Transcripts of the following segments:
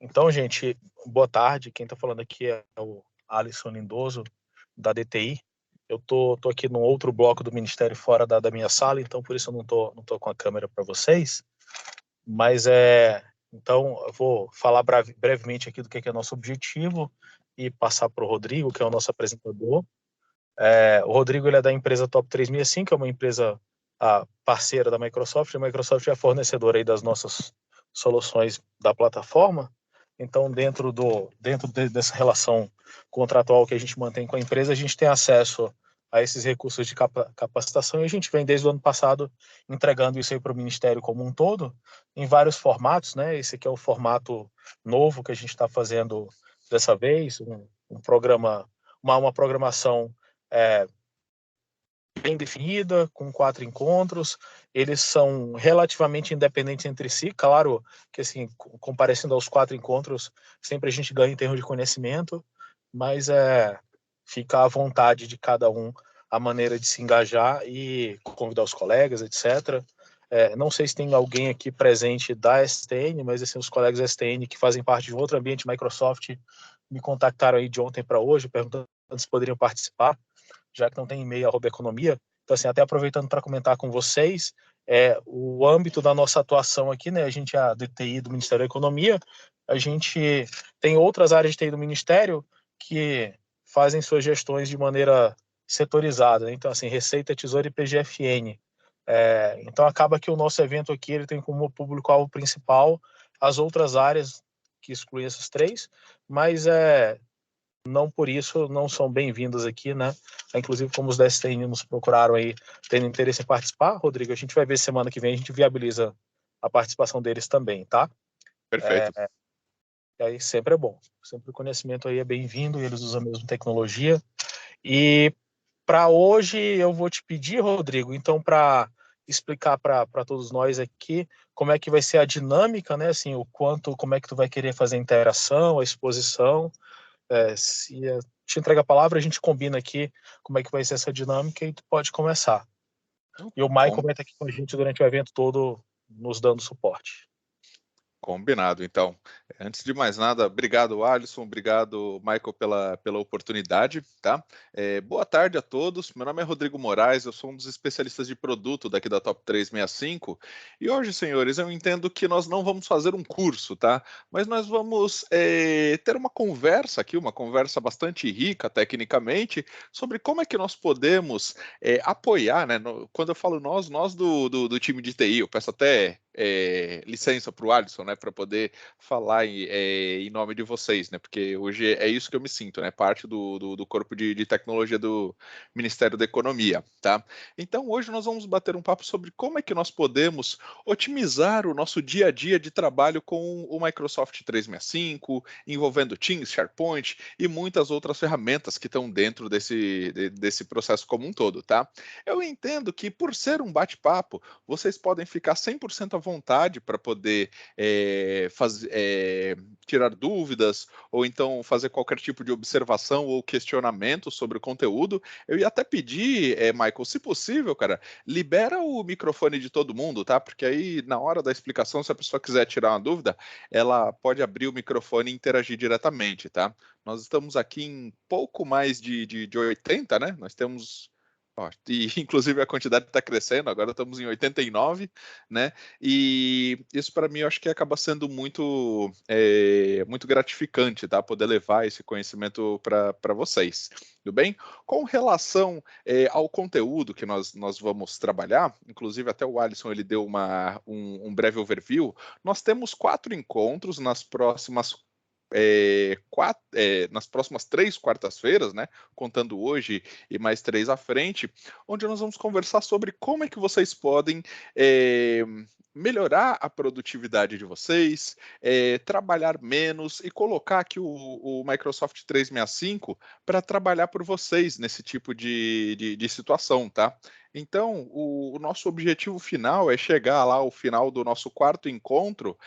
Então, gente, boa tarde. Quem está falando aqui é o Alisson Lindoso, da DTI. Eu tô aqui num outro bloco do Ministério fora da minha sala, então por isso eu não tô com a câmera para vocês. Mas então eu vou falar brevemente aqui do que é nosso objetivo e passar para o Rodrigo, que é o nosso apresentador. O Rodrigo ele é da empresa Top 365, que é uma empresa parceira da Microsoft. A Microsoft é fornecedora aí das nossas soluções da plataforma. Então, dentro dessa relação contratual que a gente mantém com a empresa, a gente tem acesso a esses recursos de capacitação e a gente vem desde o ano passado entregando isso aí para o Ministério como um todo, em vários formatos, né? Esse aqui é o formato novo que a gente está fazendo dessa vez, um programa, uma programação é, bem definida, com 4 encontros. Eles são relativamente independentes entre si, claro que assim, comparecendo aos 4 encontros, sempre a gente ganha em termos de conhecimento, mas fica à vontade de cada um a maneira de se engajar e convidar os colegas, etc. Não sei se tem alguém aqui presente da STN, mas assim, os colegas da STN que fazem parte de um outro ambiente Microsoft me contactaram aí de ontem para hoje, perguntando se poderiam participar, já que não tem e-mail @economia. Então, assim, até aproveitando para comentar com vocês, o âmbito da nossa atuação aqui, né? A gente é a DTI do Ministério da Economia, a gente tem outras áreas de TI do Ministério que fazem suas gestões de maneira setorizada, né? Então, assim, Receita, Tesouro e PGFN. Então, acaba que o nosso evento aqui ele tem como público-alvo principal as outras áreas que excluem essas 3, mas não por isso não são bem-vindas aqui, né? Inclusive, como os da STN nos procuraram aí, tendo interesse em participar, Rodrigo, a gente vai ver semana que vem, a gente viabiliza a participação deles também, tá? Perfeito. E aí sempre é bom, sempre o conhecimento aí é bem-vindo, eles usam a mesma tecnologia. E para hoje eu vou te pedir, Rodrigo, então, para explicar para todos nós aqui como é que vai ser a dinâmica, né? Assim, como é que tu vai querer fazer a interação, a exposição. Se te entrega a palavra, a gente combina aqui como é que vai ser essa dinâmica e tu pode começar. E o Michael vai estar aqui com a gente durante o evento todo, nos dando suporte. Combinado, então. Antes de mais nada, obrigado, Alisson, obrigado, Michael, pela oportunidade, tá? Boa tarde a todos, meu nome é Rodrigo Moraes, eu sou um dos especialistas de produto daqui da Top 365, e hoje, senhores, eu entendo que nós não vamos fazer um curso, tá? Mas nós vamos ter uma conversa aqui, uma conversa bastante rica, tecnicamente, sobre como é que nós podemos apoiar, né? Quando eu falo nós do time de TI, eu peço até licença para o Alisson, né, para poder falar em nome de vocês, né, porque hoje é isso que eu me sinto, né, parte do corpo de tecnologia do Ministério da Economia, tá? Então, hoje nós vamos bater um papo sobre como é que nós podemos otimizar o nosso dia a dia de trabalho com o Microsoft 365, envolvendo Teams, SharePoint e muitas outras ferramentas que estão dentro desse processo como um todo, tá? Eu entendo que, por ser um bate-papo, vocês podem ficar 100% à vontade para poder tirar dúvidas ou então fazer qualquer tipo de observação ou questionamento sobre o conteúdo. Eu ia até pedir, Michael, se possível, cara, libera o microfone de todo mundo, tá? Porque aí, na hora da explicação, se a pessoa quiser tirar uma dúvida, ela pode abrir o microfone e interagir diretamente, tá? Nós estamos aqui em pouco mais de 80, né? Nós temos... E inclusive a quantidade está crescendo, agora estamos em 89, né? E isso para mim eu acho que acaba sendo muito gratificante, tá? Poder levar esse conhecimento para vocês, tudo bem? Com relação ao conteúdo que nós vamos trabalhar, inclusive até o Alisson ele deu um breve overview, nós temos 4 encontros nas próximas nas próximas 3 quartas-feiras, né, contando hoje e mais 3 à frente, onde nós vamos conversar sobre como é que vocês podem melhorar a produtividade de vocês, trabalhar menos e colocar aqui o Microsoft 365 para trabalhar por vocês nesse tipo de situação, tá? Então, o nosso objetivo final é chegar lá ao final do nosso 4º encontro,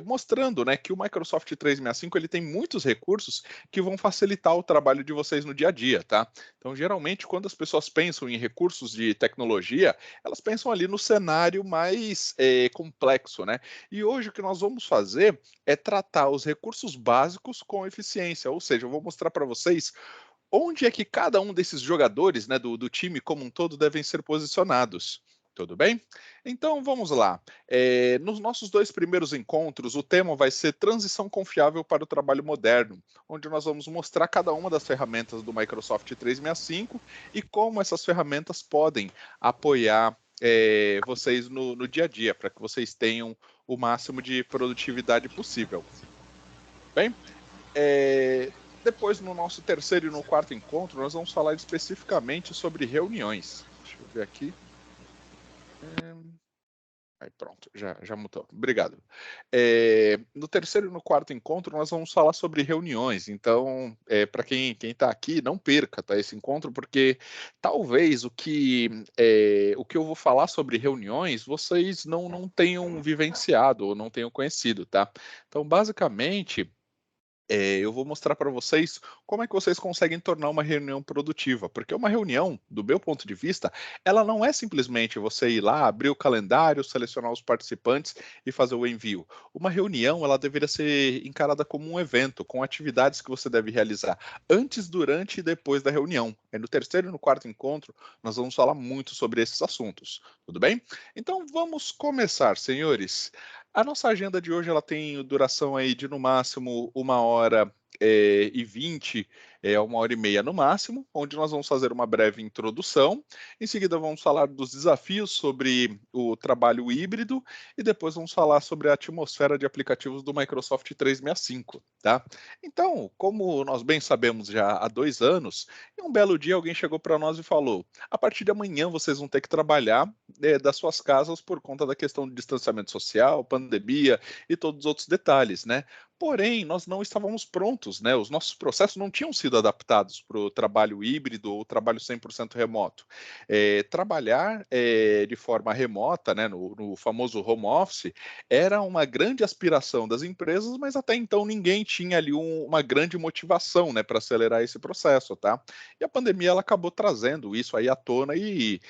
mostrando, né, que o Microsoft 365 ele tem muitos recursos que vão facilitar o trabalho de vocês no dia a dia, tá? Então, geralmente, quando as pessoas pensam em recursos de tecnologia, elas pensam ali no cenário mais mais complexo, né? E hoje o que nós vamos fazer é tratar os recursos básicos com eficiência, ou seja, eu vou mostrar para vocês onde é que cada um desses jogadores, né, do time como um todo, devem ser posicionados. Tudo bem? Então vamos lá. Nos nossos 2 primeiros encontros, o tema vai ser transição confiável para o trabalho moderno, onde nós vamos mostrar cada uma das ferramentas do Microsoft 365 e como essas ferramentas podem apoiar vocês no dia a dia, para que vocês tenham o máximo de produtividade possível. Bem, depois, no nosso terceiro e no quarto encontro, nós vamos falar especificamente sobre reuniões. Deixa eu ver aqui. Aí pronto, já mutou. Obrigado. No terceiro e no quarto encontro, nós vamos falar sobre reuniões. Então, para quem está aqui, não perca, tá, esse encontro, porque talvez o que eu vou falar sobre reuniões, vocês não tenham vivenciado ou não tenham conhecido, tá? Então, basicamente, eu vou mostrar para vocês como é que vocês conseguem tornar uma reunião produtiva, porque uma reunião, do meu ponto de vista, ela não é simplesmente você ir lá, abrir o calendário, selecionar os participantes e fazer o envio. Uma reunião, ela deveria ser encarada como um evento, com atividades que você deve realizar antes, durante e depois da reunião. No terceiro e no quarto encontro, nós vamos falar muito sobre esses assuntos, tudo bem? Então vamos começar, senhores. A nossa agenda de hoje ela tem duração aí de no máximo 1h e 20, 1h30 no máximo, onde nós vamos fazer uma breve introdução. Em seguida, vamos falar dos desafios sobre o trabalho híbrido e depois vamos falar sobre a atmosfera de aplicativos do Microsoft 365, tá? Então, como nós bem sabemos já há 2 anos, em um belo dia alguém chegou para nós e falou: a partir de amanhã vocês vão ter que trabalhar das suas casas por conta da questão de distanciamento social, pandemia e todos os outros detalhes, né? Porém, nós não estávamos prontos, né? Os nossos processos não tinham sido adaptados para o trabalho híbrido ou trabalho 100% remoto. Trabalhar de forma remota, né, no famoso home office, era uma grande aspiração das empresas, mas até então ninguém tinha ali uma grande motivação, né, para acelerar esse processo, tá? E a pandemia ela acabou trazendo isso aí à tona e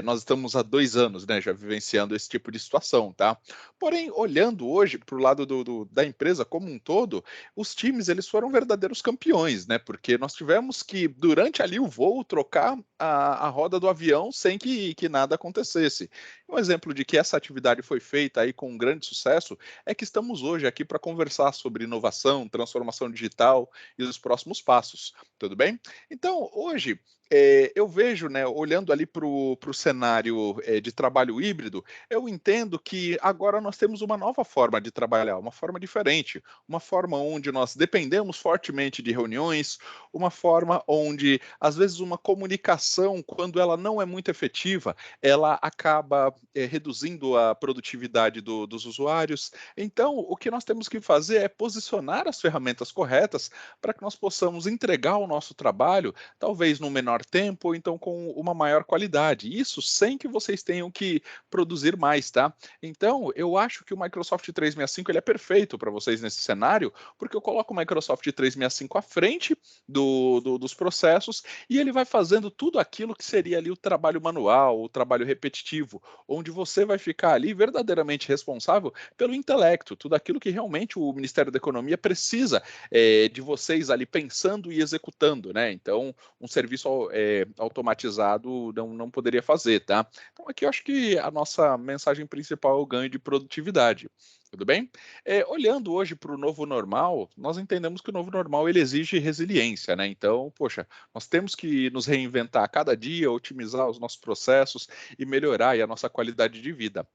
nós estamos há 2 anos, né, já vivenciando esse tipo de situação, tá? Porém, olhando hoje para o lado da empresa como um todo, os times eles foram verdadeiros campeões, né? Porque nós tivemos que, durante ali o voo, trocar a roda do avião sem que nada acontecesse. Um exemplo de que essa atividade foi feita aí com um grande sucesso é que estamos hoje aqui para conversar sobre inovação, transformação digital e os próximos passos. Tudo bem? Então, hoje, eu vejo, né, olhando ali para o cenário de trabalho híbrido, eu entendo que agora nós temos uma nova forma de trabalhar, uma forma diferente, uma forma onde nós dependemos fortemente de reuniões, uma forma onde, às vezes, uma comunicação, quando ela não é muito efetiva, ela acaba reduzindo a produtividade dos usuários. Então, o que nós temos que fazer é posicionar as ferramentas corretas para que nós possamos entregar o nosso trabalho, talvez no menor tempo, ou então com uma maior qualidade. Isso sem que vocês tenham que produzir mais, tá? Então, eu acho que o Microsoft 365 ele é perfeito para vocês nesse cenário, porque eu coloco o Microsoft 365 à frente dos processos e ele vai fazendo tudo aquilo que seria ali o trabalho manual, o trabalho repetitivo, onde você vai ficar ali verdadeiramente responsável pelo intelecto, tudo aquilo que realmente o Ministério da Economia precisa de vocês ali pensando e executando, né? Então, um serviço automatizado não poderia fazer, tá? Então, aqui eu acho que a nossa mensagem principal é o ganho de produtividade. Tudo bem? Olhando hoje para o novo normal, nós entendemos que o novo normal ele exige resiliência, né? Então, poxa, nós temos que nos reinventar a cada dia, otimizar os nossos processos e melhorar aí a nossa qualidade de vida.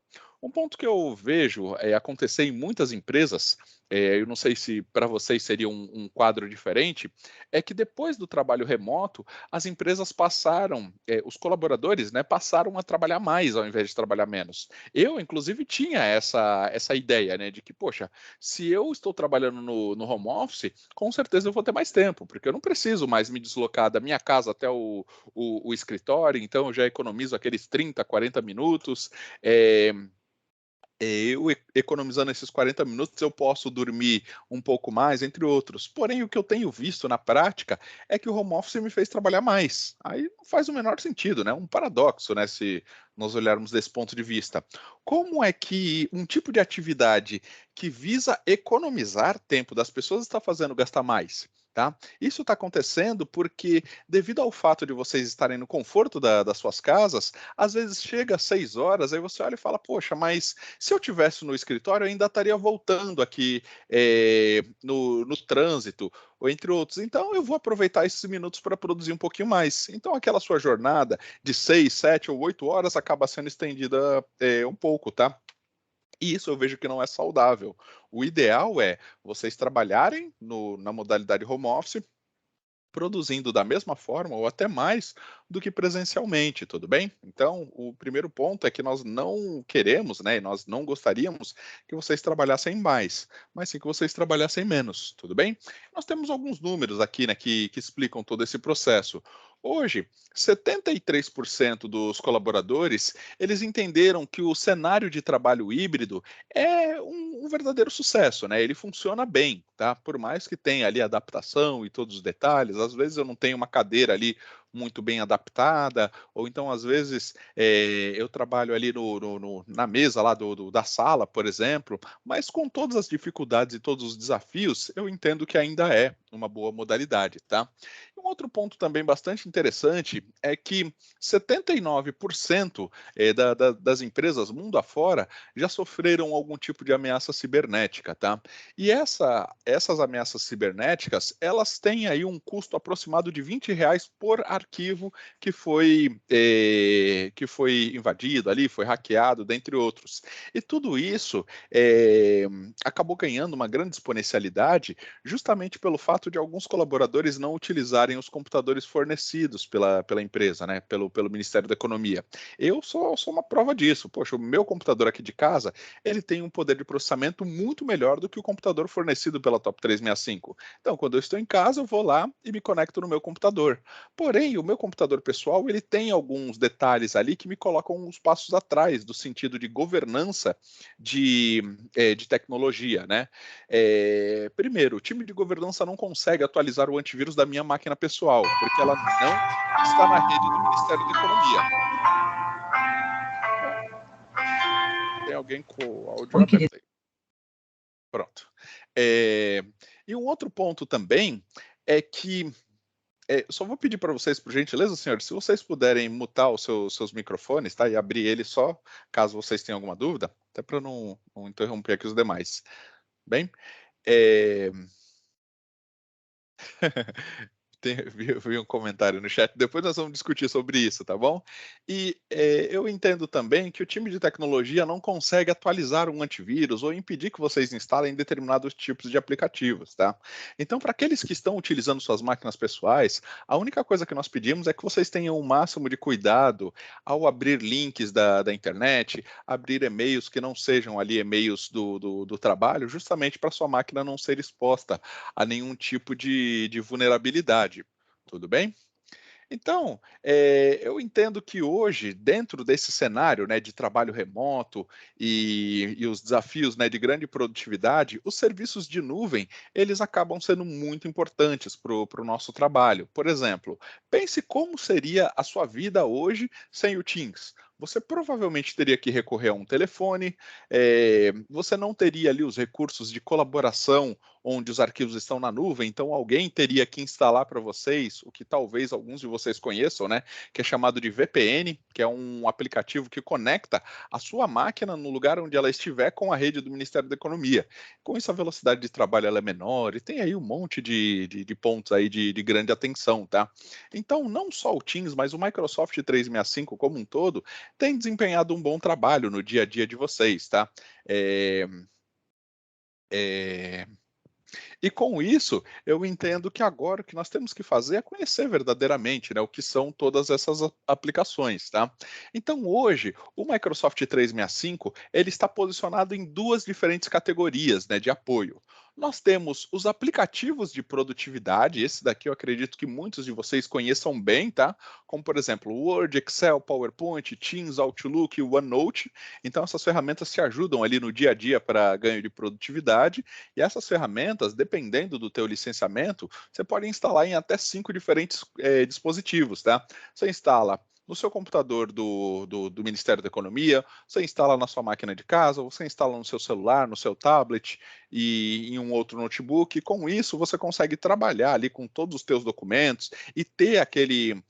Um ponto que eu vejo acontecer em muitas empresas, eu não sei se para vocês seria um quadro diferente, é que depois do trabalho remoto, as empresas passaram, os colaboradores, né, passaram a trabalhar mais ao invés de trabalhar menos. Eu, inclusive, tinha essa ideia, né, de que, poxa, se eu estou trabalhando no home office, com certeza eu vou ter mais tempo, porque eu não preciso mais me deslocar da minha casa até o escritório, então eu já economizo aqueles 30, 40 minutos. Eu economizando esses 40 minutos, eu posso dormir um pouco mais, entre outros. Porém, o que eu tenho visto na prática é que o home office me fez trabalhar mais. Aí não faz o menor sentido, né? Um paradoxo, né? Se nós olharmos desse ponto de vista. Como é que um tipo de atividade que visa economizar tempo das pessoas está fazendo gastar mais? Tá? Isso está acontecendo porque, devido ao fato de vocês estarem no conforto das suas casas, às vezes chega às 6 horas, aí você olha e fala, poxa, mas se eu tivesse no escritório, eu ainda estaria voltando aqui no trânsito, ou entre outros. Então, eu vou aproveitar esses minutos para produzir um pouquinho mais. Então, aquela sua jornada de 6, 7 ou 8 horas acaba sendo estendida um pouco, tá? E isso eu vejo que não é saudável. O ideal é vocês trabalharem na modalidade home office, produzindo da mesma forma ou até mais do que presencialmente, tudo bem? Então, o primeiro ponto é que nós não queremos, né, e nós não gostaríamos que vocês trabalhassem mais, mas sim que vocês trabalhassem menos, tudo bem? Nós temos alguns números aqui, né, que explicam todo esse processo. Hoje, 73% dos colaboradores, eles entenderam que o cenário de trabalho híbrido é um verdadeiro sucesso, né? Ele funciona bem, tá? Por mais que tenha ali adaptação e todos os detalhes, às vezes eu não tenho uma cadeira ali muito bem adaptada, ou então às vezes eu trabalho ali na mesa lá da sala, por exemplo, mas com todas as dificuldades e todos os desafios, eu entendo que ainda é uma boa modalidade, tá? Um outro ponto também bastante interessante é que 79% das empresas mundo afora já sofreram algum tipo de ameaça cibernética, tá? E essas ameaças cibernéticas, elas têm aí um custo aproximado de R$ 20 por arquivo que foi invadido ali, foi hackeado, dentre outros. E tudo isso acabou ganhando uma grande exponencialidade justamente pelo fato de alguns colaboradores não utilizarem os computadores fornecidos pela empresa, né, pelo Ministério da Economia. Eu sou uma prova disso. Poxa, o meu computador aqui de casa, ele tem um poder de processamento muito melhor do que o computador fornecido pela Top 365. Então, quando eu estou em casa, eu vou lá e me conecto no meu computador. Porém, o meu computador pessoal, ele tem alguns detalhes ali que me colocam uns passos atrás do sentido de governança de tecnologia, né? Primeiro, o time de governança não consegue atualizar o antivírus da minha máquina pessoal, porque ela não está na rede do Ministério da Economia. Tem alguém com o áudio Oi, querido. aberto aí. Pronto. E um outro ponto também é que só vou pedir para vocês, por gentileza, senhores, se vocês puderem mutar os seus microfones, tá? E abrir eles só, caso vocês tenham alguma dúvida, até para não interromper aqui os demais. Bem, é... vi um comentário no chat, depois nós vamos discutir sobre isso, tá bom? E eu entendo também que o time de tecnologia não consegue atualizar um antivírus ou impedir que vocês instalem determinados tipos de aplicativos, tá? Então, para aqueles que estão utilizando suas máquinas pessoais, a única coisa que nós pedimos é que vocês tenham o máximo de cuidado ao abrir links da internet, abrir e-mails que não sejam ali e-mails do trabalho, justamente para sua máquina não ser exposta a nenhum tipo de vulnerabilidade. Tudo bem? Então, eu entendo que hoje, dentro desse cenário, né, de trabalho remoto e os desafios, né, de grande produtividade, os serviços de nuvem, eles acabam sendo muito importantes para o nosso trabalho. Por exemplo, pense como seria a sua vida hoje sem o Teams. Você provavelmente teria que recorrer a um telefone, você não teria ali os recursos de colaboração onde os arquivos estão na nuvem, então alguém teria que instalar para vocês, o que talvez alguns de vocês conheçam, né, que é chamado de VPN, que é um aplicativo que conecta a sua máquina no lugar onde ela estiver com a rede do Ministério da Economia. Com isso, a velocidade de trabalho ela é menor e tem aí um monte de pontos aí de grande atenção, tá? Então, não só o Teams, mas o Microsoft 365 como um todo tem desempenhado um bom trabalho no dia a dia de vocês, tá? E com isso, eu entendo que agora o que nós temos que fazer é conhecer verdadeiramente, né, o que são todas essas aplicações, tá? Então, hoje, o Microsoft 365, ele está posicionado em duas diferentes categorias, né, de apoio. Nós temos os aplicativos de produtividade, esse daqui eu acredito que muitos de vocês conheçam bem, tá? Como, por exemplo, Word, Excel, PowerPoint, Teams, Outlook, OneNote. Então, essas ferramentas te ajudam ali no dia a dia para ganho de produtividade. E essas ferramentas, dependendo do teu licenciamento, você pode instalar em até 5 diferentes dispositivos, tá? Você instala no seu computador do Ministério da Economia, você instala na sua máquina de casa, você instala no seu celular, no seu tablet e em um outro notebook. Com isso, você consegue trabalhar ali com todos os teus documentos e ter aquele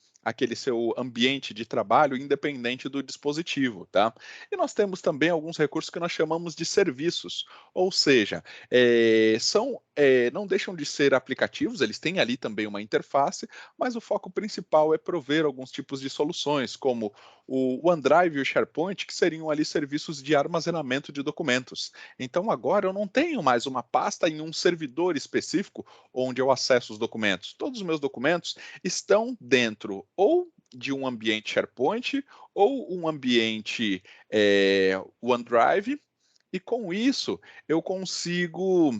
seu ambiente de trabalho independente do dispositivo, tá? E nós temos também alguns recursos que nós chamamos de serviços, ou seja, não deixam de ser aplicativos, eles têm ali também uma interface, mas o foco principal é prover alguns tipos de soluções, como o OneDrive e o SharePoint, que seriam ali serviços de armazenamento de documentos. Então agora eu não tenho mais uma pasta em um servidor específico onde eu acesso os documentos. Todos os meus documentos estão dentro ou de um ambiente SharePoint ou um ambiente OneDrive, e com isso eu consigo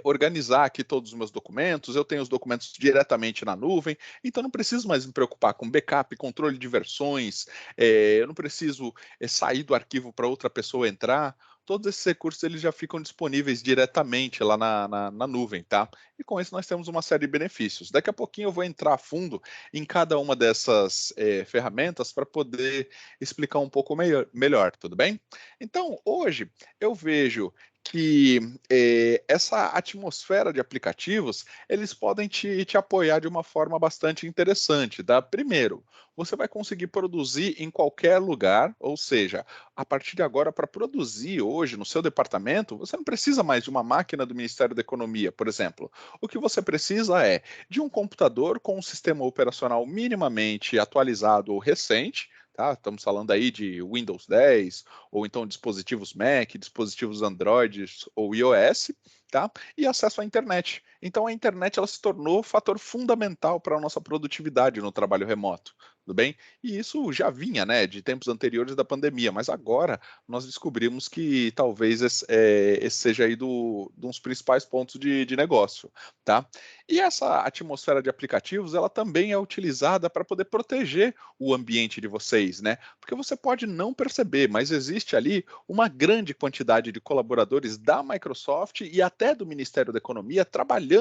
organizar aqui todos os meus documentos, eu tenho os documentos diretamente na nuvem, então não preciso mais me preocupar com backup, controle de versões, eu não preciso sair do arquivo para outra pessoa entrar. Todos esses recursos eles já ficam disponíveis diretamente lá na nuvem, tá? E com isso nós temos uma série de benefícios. Daqui a pouquinho eu vou entrar a fundo em cada uma dessas ferramentas para poder explicar um pouco melhor, tudo bem? Então, hoje eu vejo que essa atmosfera de aplicativos, eles podem te apoiar de uma forma bastante interessante, tá? Primeiro, você vai conseguir produzir em qualquer lugar, ou seja, a partir de agora, para produzir hoje no seu departamento, você não precisa mais de uma máquina do Ministério da Economia, por exemplo. O que você precisa é de um computador com um sistema operacional minimamente atualizado ou recente, tá? Estamos falando aí de Windows 10, ou então dispositivos Mac, dispositivos Android ou iOS, tá? E acesso à internet. Então a internet ela se tornou fator fundamental para a nossa produtividade no trabalho remoto, tudo bem? E isso já vinha, né, de tempos anteriores da pandemia, mas agora nós descobrimos que talvez esse seja aí um dos principais pontos de negócio, tá? E essa atmosfera de aplicativos, ela também é utilizada para poder proteger o ambiente de vocês, né? Porque você pode não perceber, mas existe ali uma grande quantidade de colaboradores da Microsoft e até do Ministério da Economia trabalhando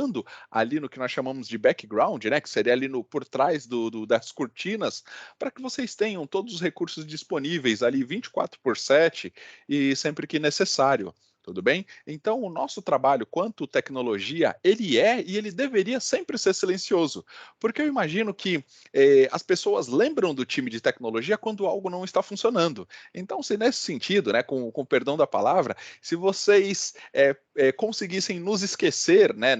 ali no que nós chamamos de background, né? Que seria ali por trás das cortinas, para que vocês tenham todos os recursos disponíveis ali 24/7 e sempre que necessário. Tudo bem? Então, o nosso trabalho quanto tecnologia, ele e ele deveria sempre ser silencioso, porque eu imagino que as pessoas lembram do time de tecnologia quando algo não está funcionando. Então, se nesse sentido, né, com perdão da palavra, se vocês conseguissem nos esquecer, né,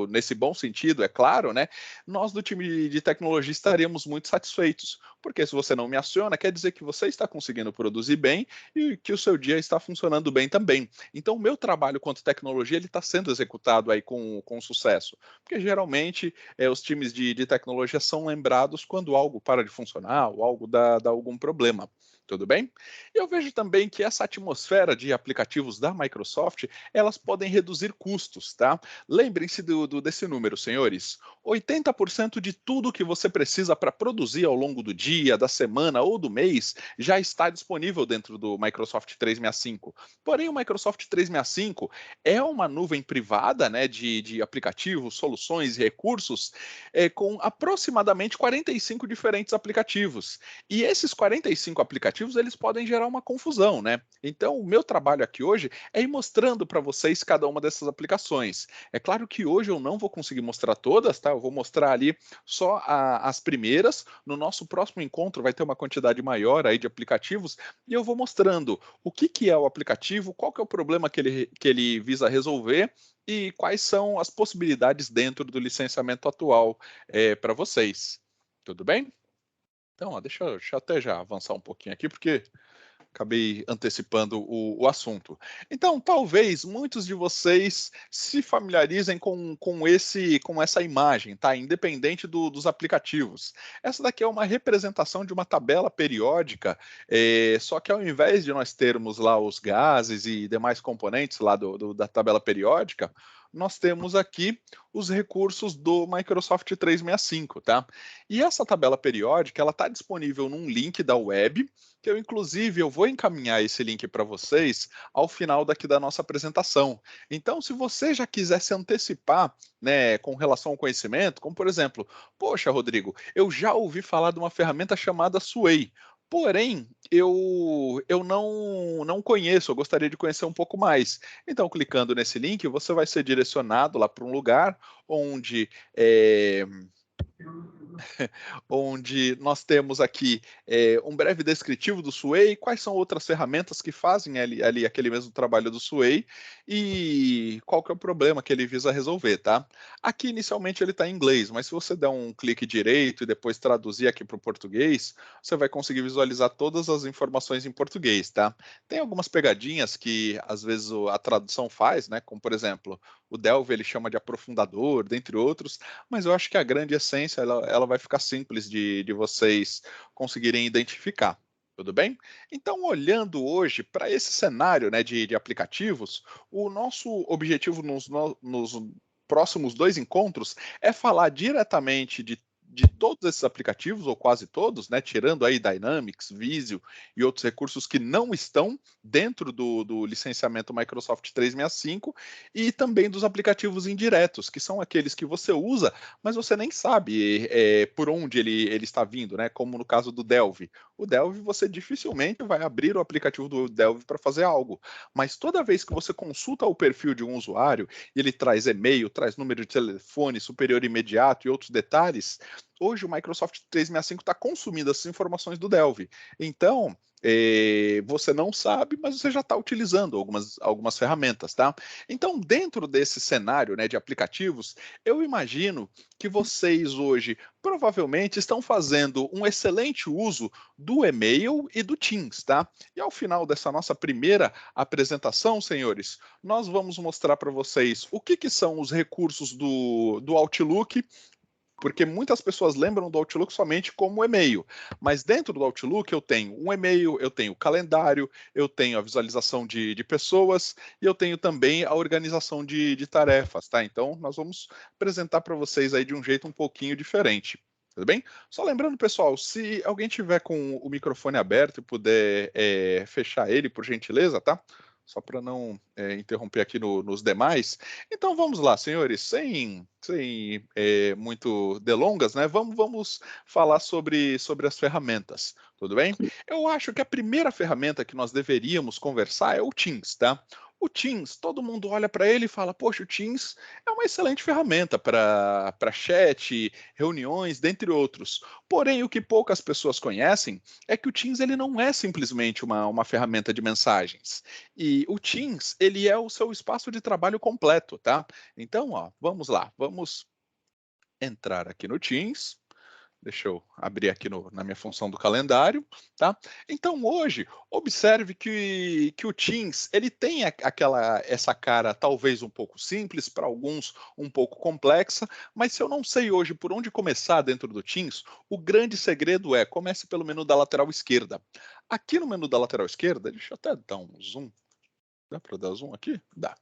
nesse bom sentido, é claro, né, nós do time de tecnologia estaríamos muito satisfeitos, porque se você não me aciona, quer dizer que você está conseguindo produzir bem e que o seu dia está funcionando bem também. Então, o meu trabalho quanto tecnologia ele está sendo executado aí com sucesso, porque geralmente os times de tecnologia são lembrados quando algo para de funcionar ou algo dá algum problema. Tudo bem? Eu vejo também que essa atmosfera de aplicativos da Microsoft, elas podem reduzir custos, tá? Lembrem-se desse número, senhores. 80% de tudo que você precisa para produzir ao longo do dia, da semana ou do mês já está disponível dentro do Microsoft 365. Porém, o Microsoft 365 é uma nuvem privada, né, de aplicativos, soluções e recursos com aproximadamente 45 diferentes aplicativos. E esses 45 aplicativos, eles podem gerar uma confusão, né? Então, o meu trabalho aqui hoje é ir mostrando para vocês cada uma dessas aplicações. É claro que hoje eu não vou conseguir mostrar todas, tá? Eu vou mostrar ali só as primeiras. No nosso próximo encontro vai ter uma quantidade maior aí de aplicativos e eu vou mostrando o que é o aplicativo, qual que é o problema que ele visa resolver e quais são as possibilidades dentro do licenciamento atual para vocês. Tudo bem? Então, ó, deixa eu até já avançar um pouquinho aqui, porque acabei antecipando o assunto. Então, talvez muitos de vocês se familiarizem com essa imagem, tá? Independente dos aplicativos. Essa daqui é uma representação de uma tabela periódica, só que ao invés de nós termos lá os gases e demais componentes lá da tabela periódica, nós temos aqui os recursos do Microsoft 365, tá? E essa tabela periódica, ela está disponível num link da web, que eu vou encaminhar esse link para vocês ao final daqui da nossa apresentação. Então, se você já quiser se antecipar, né, com relação ao conhecimento, como por exemplo, poxa, Rodrigo, eu já ouvi falar de uma ferramenta chamada Sway. Porém, eu não conheço, eu gostaria de conhecer um pouco mais. Então, clicando nesse link, você vai ser direcionado lá para um lugar onde onde nós temos aqui um breve descritivo do Sway, quais são outras ferramentas que fazem ali aquele mesmo trabalho do Sway e qual que é o problema que ele visa resolver, tá? Aqui inicialmente ele está em inglês, mas se você der um clique direito e depois traduzir aqui para o português, você vai conseguir visualizar todas as informações em português, tá? Tem algumas pegadinhas que às vezes a tradução faz, né? Como por exemplo, o Delve ele chama de aprofundador, dentre outros, mas eu acho que a grande essência ela vai ficar simples de vocês conseguirem identificar. Tudo bem? Então, olhando hoje para esse cenário, né, de aplicativos, o nosso objetivo nos próximos 2 encontros é falar diretamente de todos esses aplicativos, ou quase todos, né, tirando aí Dynamics, Visio e outros recursos que não estão dentro do licenciamento Microsoft 365, e também dos aplicativos indiretos, que são aqueles que você usa, mas você nem sabe por onde ele está vindo, né? Como no caso do Delve. O Delve, você dificilmente vai abrir o aplicativo do Delve para fazer algo, mas toda vez que você consulta o perfil de um usuário, e ele traz e-mail, traz número de telefone superior imediato e outros detalhes, hoje o Microsoft 365 está consumindo essas informações do Delve. Então, você não sabe, mas você já está utilizando algumas ferramentas, tá? Então, dentro desse cenário, né, de aplicativos, eu imagino que vocês hoje provavelmente estão fazendo um excelente uso do e-mail e do Teams, tá? E ao final dessa nossa primeira apresentação, senhores, nós vamos mostrar para vocês o que são os recursos do Outlook, porque muitas pessoas lembram do Outlook somente como e-mail, mas dentro do Outlook eu tenho um e-mail, eu tenho calendário, eu tenho a visualização de pessoas e eu tenho também a organização de tarefas, tá? Então nós vamos apresentar para vocês aí de um jeito um pouquinho diferente. Tudo bem? Só lembrando, pessoal, se alguém tiver com o microfone aberto e puder fechar ele, por gentileza, tá? Só para não interromper aqui nos demais. Então vamos lá, senhores, sem muito delongas, né? Vamos falar sobre as ferramentas, tudo bem? Eu acho que a primeira ferramenta que nós deveríamos conversar é o Teams, tá? O Teams, todo mundo olha para ele e fala: poxa, o Teams é uma excelente ferramenta para chat, reuniões, dentre outros. Porém, o que poucas pessoas conhecem é que o Teams ele não é simplesmente uma ferramenta de mensagens. E o Teams, ele é o seu espaço de trabalho completo, tá? Então, ó, vamos lá, vamos entrar aqui no Teams. Deixa eu abrir aqui na minha função do calendário, tá? Então, hoje, observe que o Teams, ele tem essa cara talvez um pouco simples, para alguns um pouco complexa, mas se eu não sei hoje por onde começar dentro do Teams, o grande segredo é, comece pelo menu da lateral esquerda. Aqui no menu da lateral esquerda, deixa eu até dar um zoom. Dá para dar zoom aqui? Dá.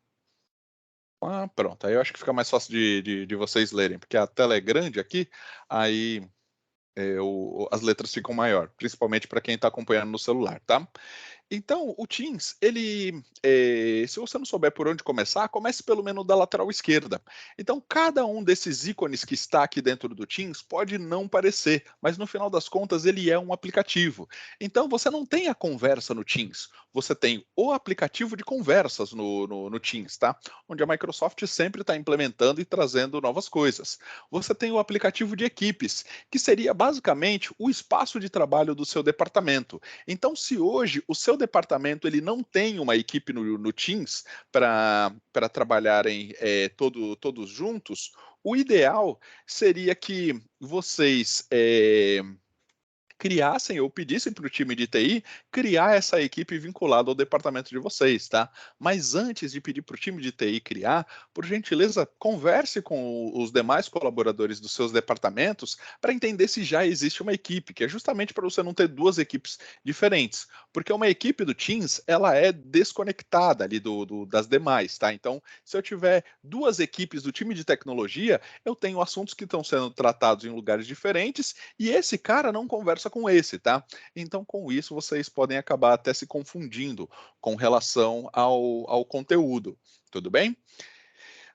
Ah, pronto, aí eu acho que fica mais fácil de vocês lerem, porque a tela é grande aqui, aí as letras ficam maior, principalmente para quem está acompanhando no celular, tá? Então, o Teams, se você não souber por onde começar, comece pelo menu da lateral esquerda. Então, cada um desses ícones que está aqui dentro do Teams pode não parecer, mas no final das contas ele é um aplicativo. Então, você não tem a conversa no Teams, você tem o aplicativo de conversas no Teams, tá? Onde a Microsoft sempre está implementando e trazendo novas coisas. Você tem o aplicativo de equipes, que seria basicamente o espaço de trabalho do seu departamento. Então, se hoje o seu departamento ele não tem uma equipe no Teams para trabalharem todos juntos, o ideal seria que vocês criassem ou pedissem para o time de TI criar essa equipe vinculada ao departamento de vocês, tá? Mas antes de pedir para o time de TI criar, por gentileza, converse com os demais colaboradores dos seus departamentos para entender se já existe uma equipe, que é justamente para você não ter duas equipes diferentes, porque uma equipe do Teams, ela é desconectada ali das demais, tá? Então, se eu tiver duas equipes do time de tecnologia, eu tenho assuntos que estão sendo tratados em lugares diferentes e esse cara não conversa com esse, tá? Então, com isso, vocês podem acabar até se confundindo com relação ao conteúdo. Tudo bem?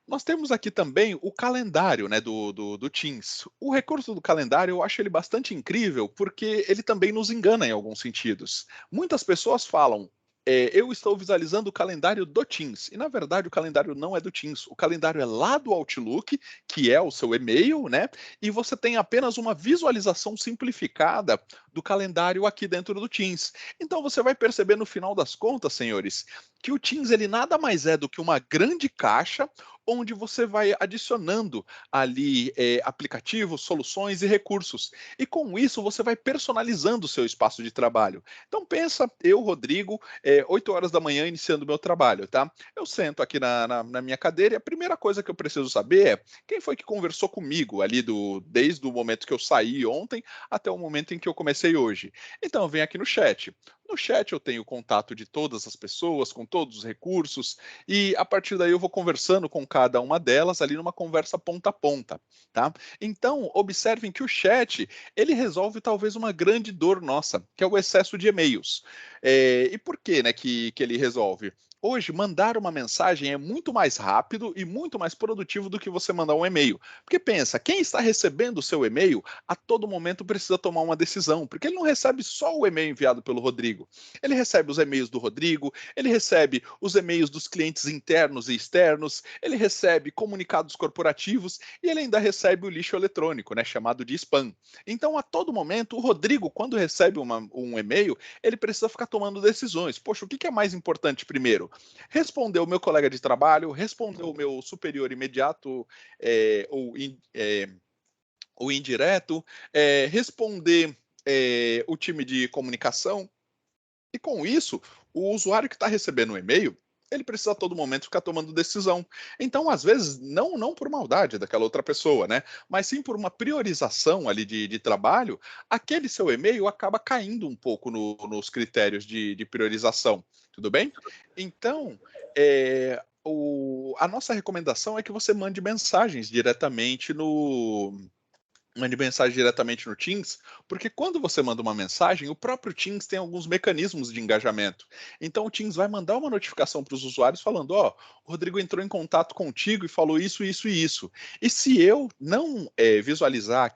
Nós temos aqui também o calendário, né, do Teams. O recurso do calendário eu acho ele bastante incrível porque ele também nos engana em alguns sentidos. Muitas pessoas falam, eu estou visualizando o calendário do Teams. E, na verdade, o calendário não é do Teams. O calendário é lá do Outlook, que é o seu e-mail, né? E você tem apenas uma visualização simplificada do calendário aqui dentro do Teams. Então, você vai perceber no final das contas, senhores, que o Teams ele nada mais é do que uma grande caixa onde você vai adicionando ali aplicativos, soluções e recursos. E com isso você vai personalizando o seu espaço de trabalho. Então pensa, eu, Rodrigo, 8 horas da manhã iniciando o meu trabalho, tá? Eu sento aqui na minha cadeira e a primeira coisa que eu preciso saber é quem foi que conversou comigo ali desde o momento que eu saí ontem até o momento em que eu comecei hoje. Então eu venho aqui no chat. No chat eu tenho contato de todas as pessoas, com todos os recursos, e a partir daí eu vou conversando com cada uma delas ali numa conversa ponta a ponta, tá? Então, observem que o chat, ele resolve talvez uma grande dor nossa, que é o excesso de e-mails. E por que, né, que ele resolve? Hoje, mandar uma mensagem é muito mais rápido e muito mais produtivo do que você mandar um e-mail. Porque pensa, quem está recebendo o seu e-mail, a todo momento precisa tomar uma decisão, porque ele não recebe só o e-mail enviado pelo Rodrigo. Ele recebe os e-mails do Rodrigo, ele recebe os e-mails dos clientes internos e externos, ele recebe comunicados corporativos e ele ainda recebe o lixo eletrônico, né, chamado de spam. Então, a todo momento, o Rodrigo, quando recebe um e-mail, ele precisa ficar tomando decisões. Poxa, o que é mais importante primeiro? Responder o meu colega de trabalho, responder o meu superior imediato ou indireto, responder o time de comunicação. E com isso, o usuário que está recebendo o e-mail, ele precisa a todo momento ficar tomando decisão. Então, às vezes, não por maldade daquela outra pessoa, né? Mas sim por uma priorização ali de trabalho, aquele seu e-mail acaba caindo um pouco nos critérios de priorização. Tudo bem? Então, a nossa recomendação é que você mande mensagem diretamente no Teams, porque quando você manda uma mensagem, o próprio Teams tem alguns mecanismos de engajamento. Então o Teams vai mandar uma notificação para os usuários falando, o Rodrigo entrou em contato contigo e falou isso, isso e isso. E se eu não visualizar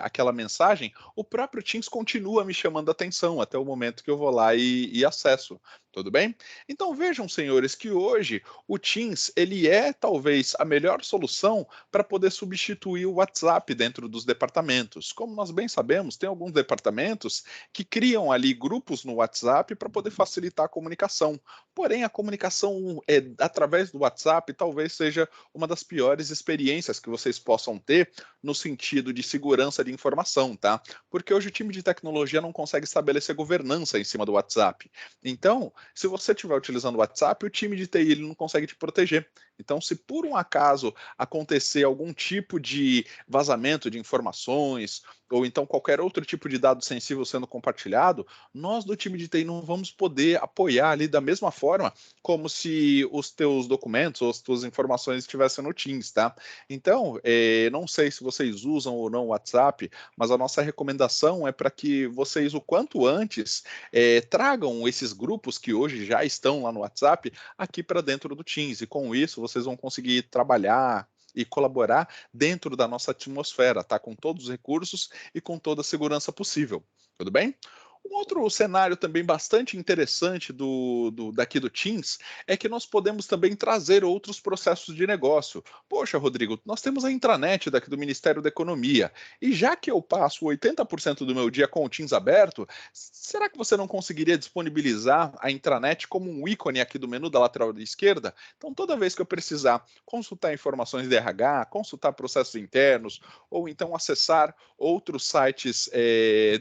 aquela mensagem, o próprio Teams continua me chamando a atenção até o momento que eu vou lá e acesso. Tudo bem? Então vejam, senhores, que hoje o Teams ele é talvez a melhor solução para poder substituir o WhatsApp dentro dos departamentos. Como nós bem sabemos, tem alguns departamentos que criam ali grupos no WhatsApp para poder facilitar a comunicação. Porém, a comunicação através do WhatsApp talvez seja uma das piores experiências que vocês possam ter no sentido de segurança de informação, tá? Porque hoje o time de tecnologia não consegue estabelecer governança em cima do WhatsApp. Então, se você estiver utilizando o WhatsApp, o time de TI ele não consegue te proteger. Então, se por um acaso acontecer algum tipo de vazamento de informações, ou então qualquer outro tipo de dado sensível sendo compartilhado, nós do time de TI não vamos poder apoiar ali da mesma forma como se os teus documentos ou as tuas informações estivessem no Teams, tá? Então, não sei se vocês usam ou não o WhatsApp, mas a nossa recomendação é para que vocês, o quanto antes, tragam esses grupos que hoje já estão lá no WhatsApp aqui para dentro do Teams, e com isso vocês vão conseguir trabalhar e colaborar dentro da nossa atmosfera, tá? Com todos os recursos e com toda a segurança possível. Tudo bem? Um outro cenário também bastante interessante daqui do Teams é que nós podemos também trazer outros processos de negócio. Poxa, Rodrigo, nós temos a intranet daqui do Ministério da Economia, e já que eu passo 80% do meu dia com o Teams aberto, será que você não conseguiria disponibilizar a intranet como um ícone aqui do menu da lateral da esquerda? Então, toda vez que eu precisar consultar informações de RH, consultar processos internos, ou então acessar outros sites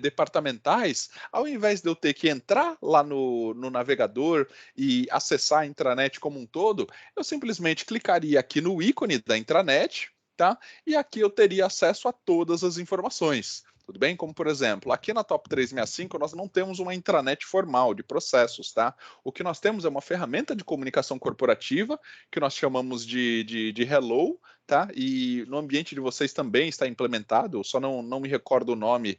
departamentais, ao invés de eu ter que entrar lá no navegador e acessar a intranet como um todo, eu simplesmente clicaria aqui no ícone da intranet, tá? E aqui eu teria acesso a todas as informações. Tudo bem? Como, por exemplo, aqui na Top 365 nós não temos uma intranet formal de processos, tá? O que nós temos é uma ferramenta de comunicação corporativa que nós chamamos de Hello, tá? E no ambiente de vocês também está implementado, eu só não me recordo o nome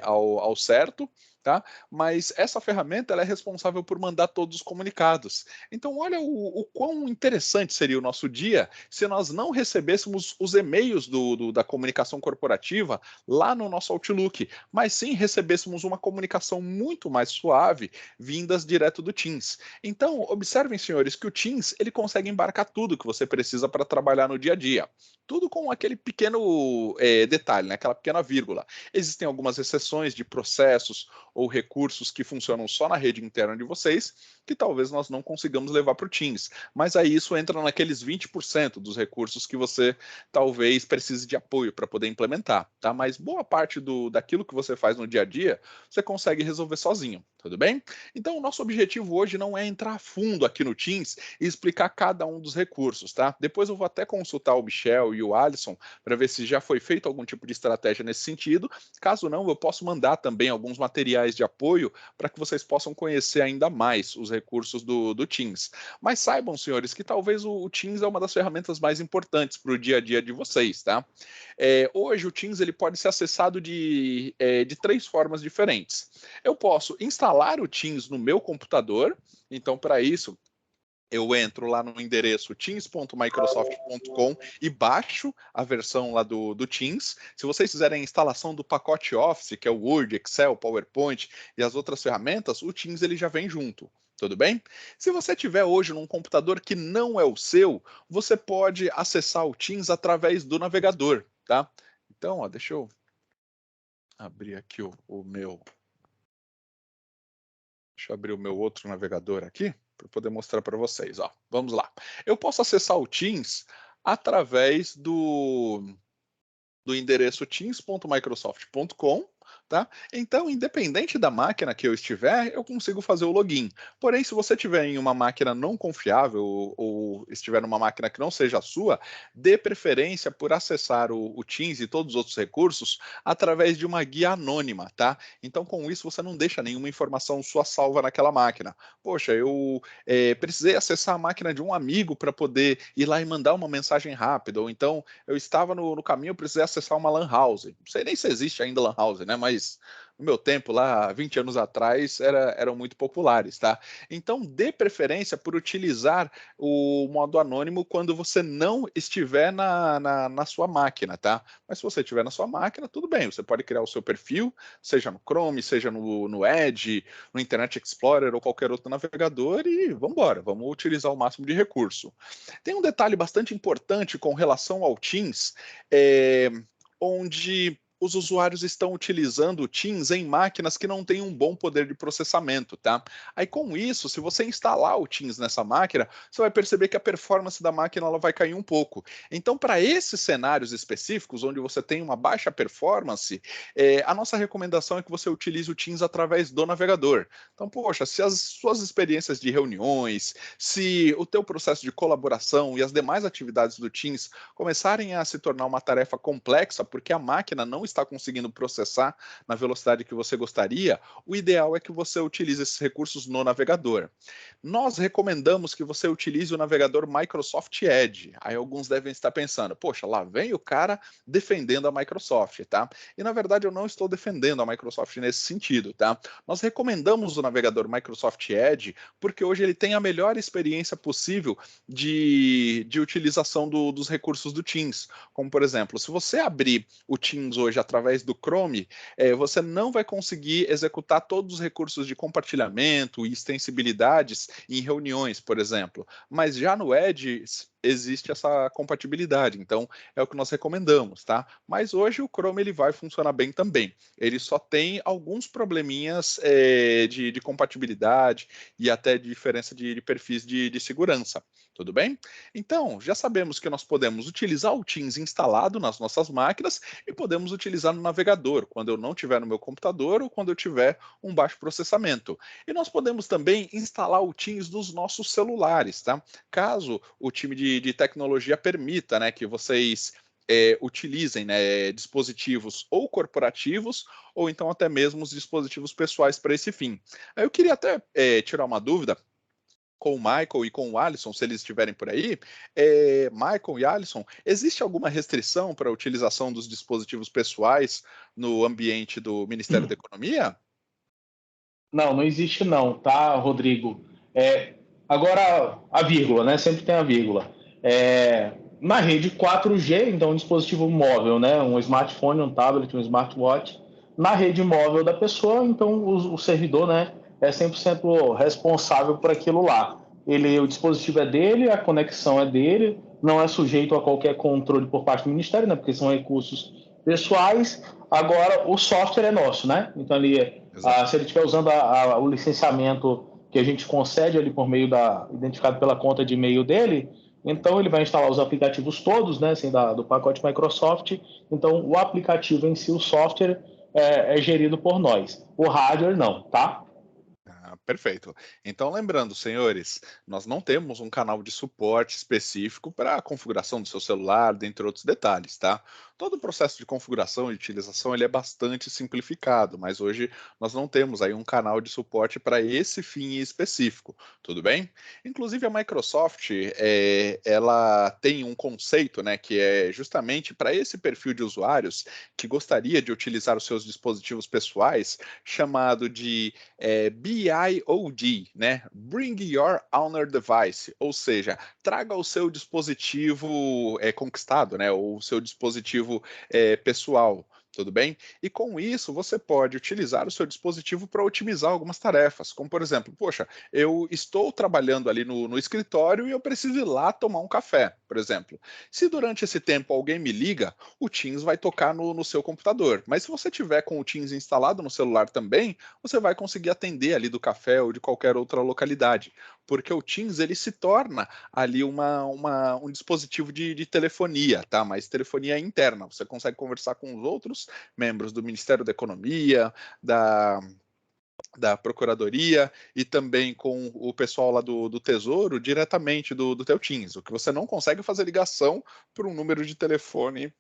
ao certo, tá? Mas essa ferramenta ela é responsável por mandar todos os comunicados. Então, olha o quão interessante seria o nosso dia se nós não recebêssemos os e-mails da comunicação corporativa lá no nosso Outlook, mas sim recebêssemos uma comunicação muito mais suave vindas direto do Teams. Então, observem, senhores, que o Teams ele consegue embarcar tudo que você precisa para trabalhar no dia a dia. Tudo com aquele pequeno detalhe, né? Aquela pequena vírgula. Existem algumas exceções de processos ou recursos que funcionam só na rede interna de vocês, que talvez nós não consigamos levar para o Teams. Mas aí isso entra naqueles 20% dos recursos que você talvez precise de apoio para poder implementar, tá? Mas boa parte daquilo que você faz no dia a dia, você consegue resolver sozinho, tudo bem? Então, o nosso objetivo hoje não é entrar a fundo aqui no Teams e explicar cada um dos recursos, tá? Depois eu vou até consultar o Michel e o Alisson para ver se já foi feito algum tipo de estratégia nesse sentido. Caso não, eu posso mandar também alguns materiais de apoio para que vocês possam conhecer ainda mais os recursos do Teams. Mas saibam, senhores, que talvez o Teams é uma das ferramentas mais importantes para o dia a dia de vocês, tá? Hoje o Teams ele pode ser acessado de 3 formas diferentes. Eu posso instalar o Teams no meu computador, então para isso eu entro lá no endereço teams.microsoft.com e baixo a versão lá do Teams. Se vocês fizerem a instalação do pacote Office, que é o Word, Excel, PowerPoint e as outras ferramentas, o Teams ele já vem junto. Tudo bem? Se você tiver hoje num computador que não é o seu, você pode acessar o Teams através do navegador, tá? Então, deixa eu abrir aqui o meu. Deixa eu abrir o meu outro navegador aqui para poder mostrar para vocês. Ó, vamos lá. Eu posso acessar o Teams através do endereço teams.microsoft.com, tá? Então, independente da máquina que eu estiver, eu consigo fazer o login. Porém, se você tiver em uma máquina não confiável ou estiver numa máquina que não seja a sua, dê preferência por acessar o Teams e todos os outros recursos através de uma guia anônima, tá? Então, com isso, você não deixa nenhuma informação sua salva naquela máquina. Poxa, eu precisei acessar a máquina de um amigo para poder ir lá e mandar uma mensagem rápida, ou então eu estava no caminho, eu precisei acessar uma lan house. Não sei nem se existe ainda lan house, né? Mas no meu tempo, lá 20 anos atrás, eram muito populares, tá? Então, dê preferência por utilizar o modo anônimo quando você não estiver na sua máquina, tá? Mas se você estiver na sua máquina, tudo bem, você pode criar o seu perfil, seja no Chrome, seja no Edge, no Internet Explorer ou qualquer outro navegador e vamos embora, vamos utilizar o máximo de recurso. Tem um detalhe bastante importante com relação ao Teams, onde os usuários estão utilizando o Teams em máquinas que não têm um bom poder de processamento, tá? Aí com isso, se você instalar o Teams nessa máquina, você vai perceber que a performance da máquina ela vai cair um pouco. Então, para esses cenários específicos, onde você tem uma baixa performance, a nossa recomendação é que você utilize o Teams através do navegador. Então, poxa, se as suas experiências de reuniões, se o teu processo de colaboração e as demais atividades do Teams começarem a se tornar uma tarefa complexa, porque a máquina não está conseguindo processar na velocidade que você gostaria, o ideal é que você utilize esses recursos no navegador. Nós recomendamos que você utilize o navegador Microsoft Edge. Aí alguns devem estar pensando, poxa, lá vem o cara defendendo a Microsoft, tá? E na verdade eu não estou defendendo a Microsoft nesse sentido, tá? Nós recomendamos o navegador Microsoft Edge porque hoje ele tem a melhor experiência possível de utilização dos recursos do Teams. Como, por exemplo, se você abrir o Teams hoje seja, através do Chrome, você não vai conseguir executar todos os recursos de compartilhamento e extensibilidades em reuniões, por exemplo. Mas já no Edge existe essa compatibilidade, então é o que nós recomendamos, tá? Mas hoje o Chrome ele vai funcionar bem também. Ele só tem alguns probleminhas de compatibilidade e até de diferença de perfis de segurança. Tudo bem? Então, já sabemos que nós podemos utilizar o Teams instalado nas nossas máquinas e podemos utilizar no navegador, quando eu não tiver no meu computador ou quando eu tiver um baixo processamento. E nós podemos também instalar o Teams nos nossos celulares, tá? Caso o time de tecnologia permita, né, que vocês utilizem, né, dispositivos ou corporativos ou então até mesmo os dispositivos pessoais para esse fim. Eu queria até tirar uma dúvida com o Michael e com o Alisson, se eles estiverem por aí. Michael e Alisson, existe alguma restrição para a utilização dos dispositivos pessoais no ambiente do Ministério da Economia? Não, não existe não, tá, Rodrigo? Agora, a vírgula, né? Sempre tem a vírgula. Na rede 4G, então um dispositivo móvel, né? Um smartphone, um tablet, um smartwatch. Na rede móvel da pessoa, então o servidor, né, é 100% responsável por aquilo lá. O dispositivo é dele, a conexão é dele, não é sujeito a qualquer controle por parte do Ministério, né? Porque são recursos pessoais. Agora, o software é nosso, né? Então, se ele estiver usando o licenciamento que a gente concede ali por meio identificado pela conta de e-mail dele, então ele vai instalar os aplicativos todos, né, assim, do pacote Microsoft. Então, o aplicativo em si, o software, é gerido por nós. O hardware não, tá? Perfeito. Então, lembrando, senhores, nós não temos um canal de suporte específico para a configuração do seu celular, dentre outros detalhes, tá? Todo o processo de configuração e utilização ele é bastante simplificado, mas hoje nós não temos aí um canal de suporte para esse fim específico, tudo bem? Inclusive a Microsoft, ela tem um conceito, né, que é justamente para esse perfil de usuários que gostaria de utilizar os seus dispositivos pessoais, chamado de BIOD, né? Bring Your Own Device, ou seja, traga o seu dispositivo conquistado, né? Ou o seu dispositivo pessoal. Tudo bem? E com isso, você pode utilizar o seu dispositivo para otimizar algumas tarefas, como por exemplo, poxa, eu estou trabalhando ali no escritório e eu preciso ir lá tomar um café, por exemplo. Se durante esse tempo alguém me liga, o Teams vai tocar no seu computador. Mas se você tiver com o Teams instalado no celular também, você vai conseguir atender ali do café ou de qualquer outra localidade, porque o Teams ele se torna ali um dispositivo de telefonia, tá? Mas telefonia interna. Você consegue conversar com os outros membros do Ministério da Economia, da Procuradoria e também com o pessoal lá do Tesouro diretamente do teu Teams. O que você não consegue fazer ligação por um número de telefone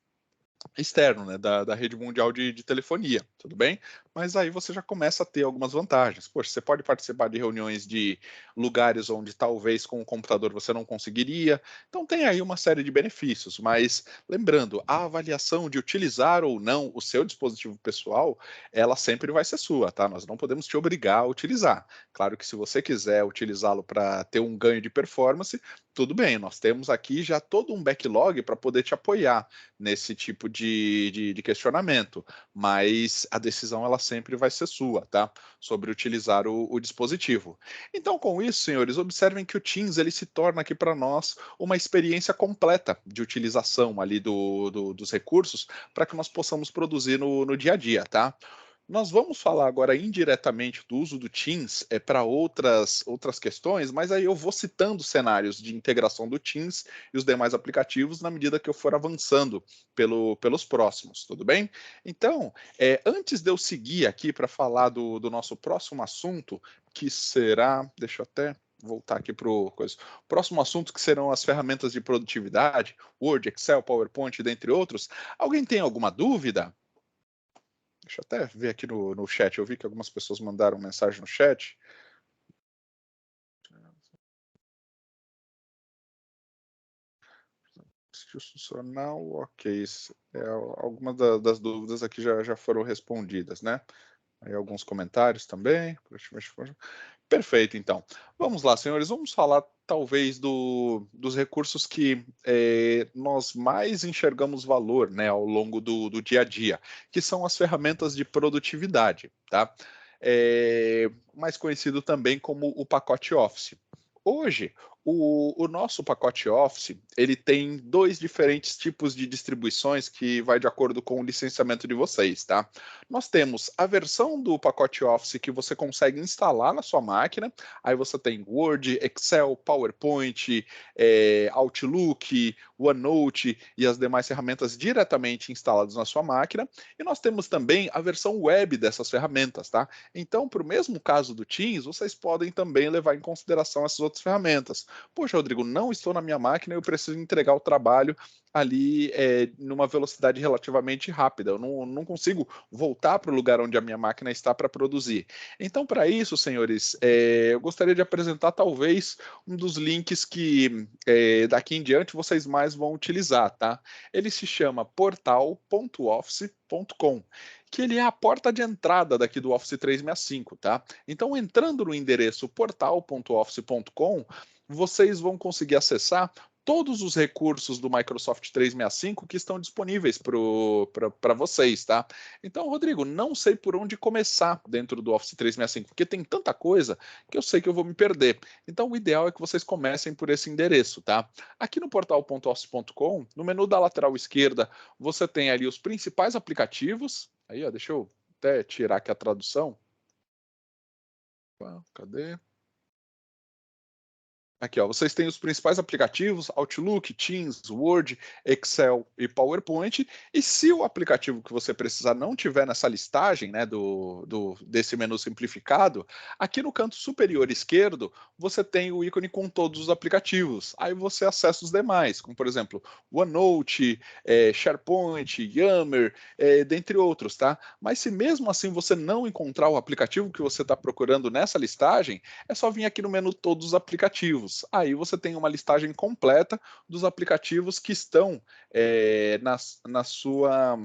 externo, né, da rede mundial de telefonia, tudo bem? Mas aí você já começa a ter algumas vantagens. Poxa, você pode participar de reuniões de lugares onde talvez com o computador você não conseguiria. Então tem aí uma série de benefícios, mas lembrando, a avaliação de utilizar ou não o seu dispositivo pessoal, ela sempre vai ser sua, tá? Nós não podemos te obrigar a utilizar. Claro que se você quiser utilizá-lo para ter um ganho de performance, tudo bem, nós temos aqui já todo um backlog para poder te apoiar nesse tipo de questionamento, mas a decisão ela sempre vai ser sua, tá? Sobre utilizar o dispositivo. Então, com isso, senhores, observem que o Teams ele se torna aqui para nós uma experiência completa de utilização ali dos recursos para que nós possamos produzir no dia a dia, tá? Nós vamos falar agora indiretamente do uso do Teams para outras questões, mas aí eu vou citando cenários de integração do Teams e os demais aplicativos na medida que eu for avançando pelos próximos, tudo bem? Então, antes de eu seguir aqui para falar do nosso próximo assunto, que será, deixa eu até voltar aqui para o próximo assunto, que serão as ferramentas de produtividade, Word, Excel, PowerPoint, dentre outros. Alguém tem alguma dúvida? Deixa eu até ver aqui no chat. Eu vi que algumas pessoas mandaram mensagem no chat. Institucional, ok. Algumas das dúvidas aqui já foram respondidas, né? Aí alguns comentários também. Perfeito, então. Vamos lá, senhores, vamos falar talvez dos recursos que nós mais enxergamos valor, né, ao longo do dia a dia, que são as ferramentas de produtividade, tá? Mais conhecido também como o pacote Office. Hoje, o nosso pacote Office, ele tem 2 diferentes tipos de distribuições que vai de acordo com o licenciamento de vocês, tá? Nós temos a versão do pacote Office que você consegue instalar na sua máquina, aí você tem Word, Excel, PowerPoint, Outlook, OneNote e as demais ferramentas diretamente instaladas na sua máquina, e nós temos também a versão web dessas ferramentas, tá? Então, para o mesmo caso do Teams, vocês podem também levar em consideração essas outras ferramentas. Poxa, Rodrigo, não estou na minha máquina, eu preciso entregar o trabalho ali numa velocidade relativamente rápida. Eu não consigo voltar para o lugar onde a minha máquina está para produzir. Então, para isso, senhores, eu gostaria de apresentar talvez um dos links que daqui em diante vocês mais vão utilizar, tá? Ele se chama portal.office.com, que ele é a porta de entrada daqui do Office 365, tá? Então, entrando no endereço portal.office.com, vocês vão conseguir acessar todos os recursos do Microsoft 365 que estão disponíveis para vocês, tá? Então, Rodrigo, não sei por onde começar dentro do Office 365, porque tem tanta coisa que eu sei que eu vou me perder. Então, o ideal é que vocês comecem por esse endereço, tá? Aqui no portal.office.com, no menu da lateral esquerda, você tem ali os principais aplicativos. Aí, ó, deixa eu até tirar aqui a tradução. Cadê? Aqui, ó, vocês têm os principais aplicativos, Outlook, Teams, Word, Excel e PowerPoint, e se o aplicativo que você precisar não tiver nessa listagem, né, desse menu simplificado, aqui no canto superior esquerdo, você tem o ícone com todos os aplicativos, aí você acessa os demais, como por exemplo, OneNote, SharePoint, Yammer, dentre outros, tá? Mas se mesmo assim você não encontrar o aplicativo que você está procurando nessa listagem, é só vir aqui no menu todos os aplicativos. Aí você tem uma listagem completa dos aplicativos que estão na sua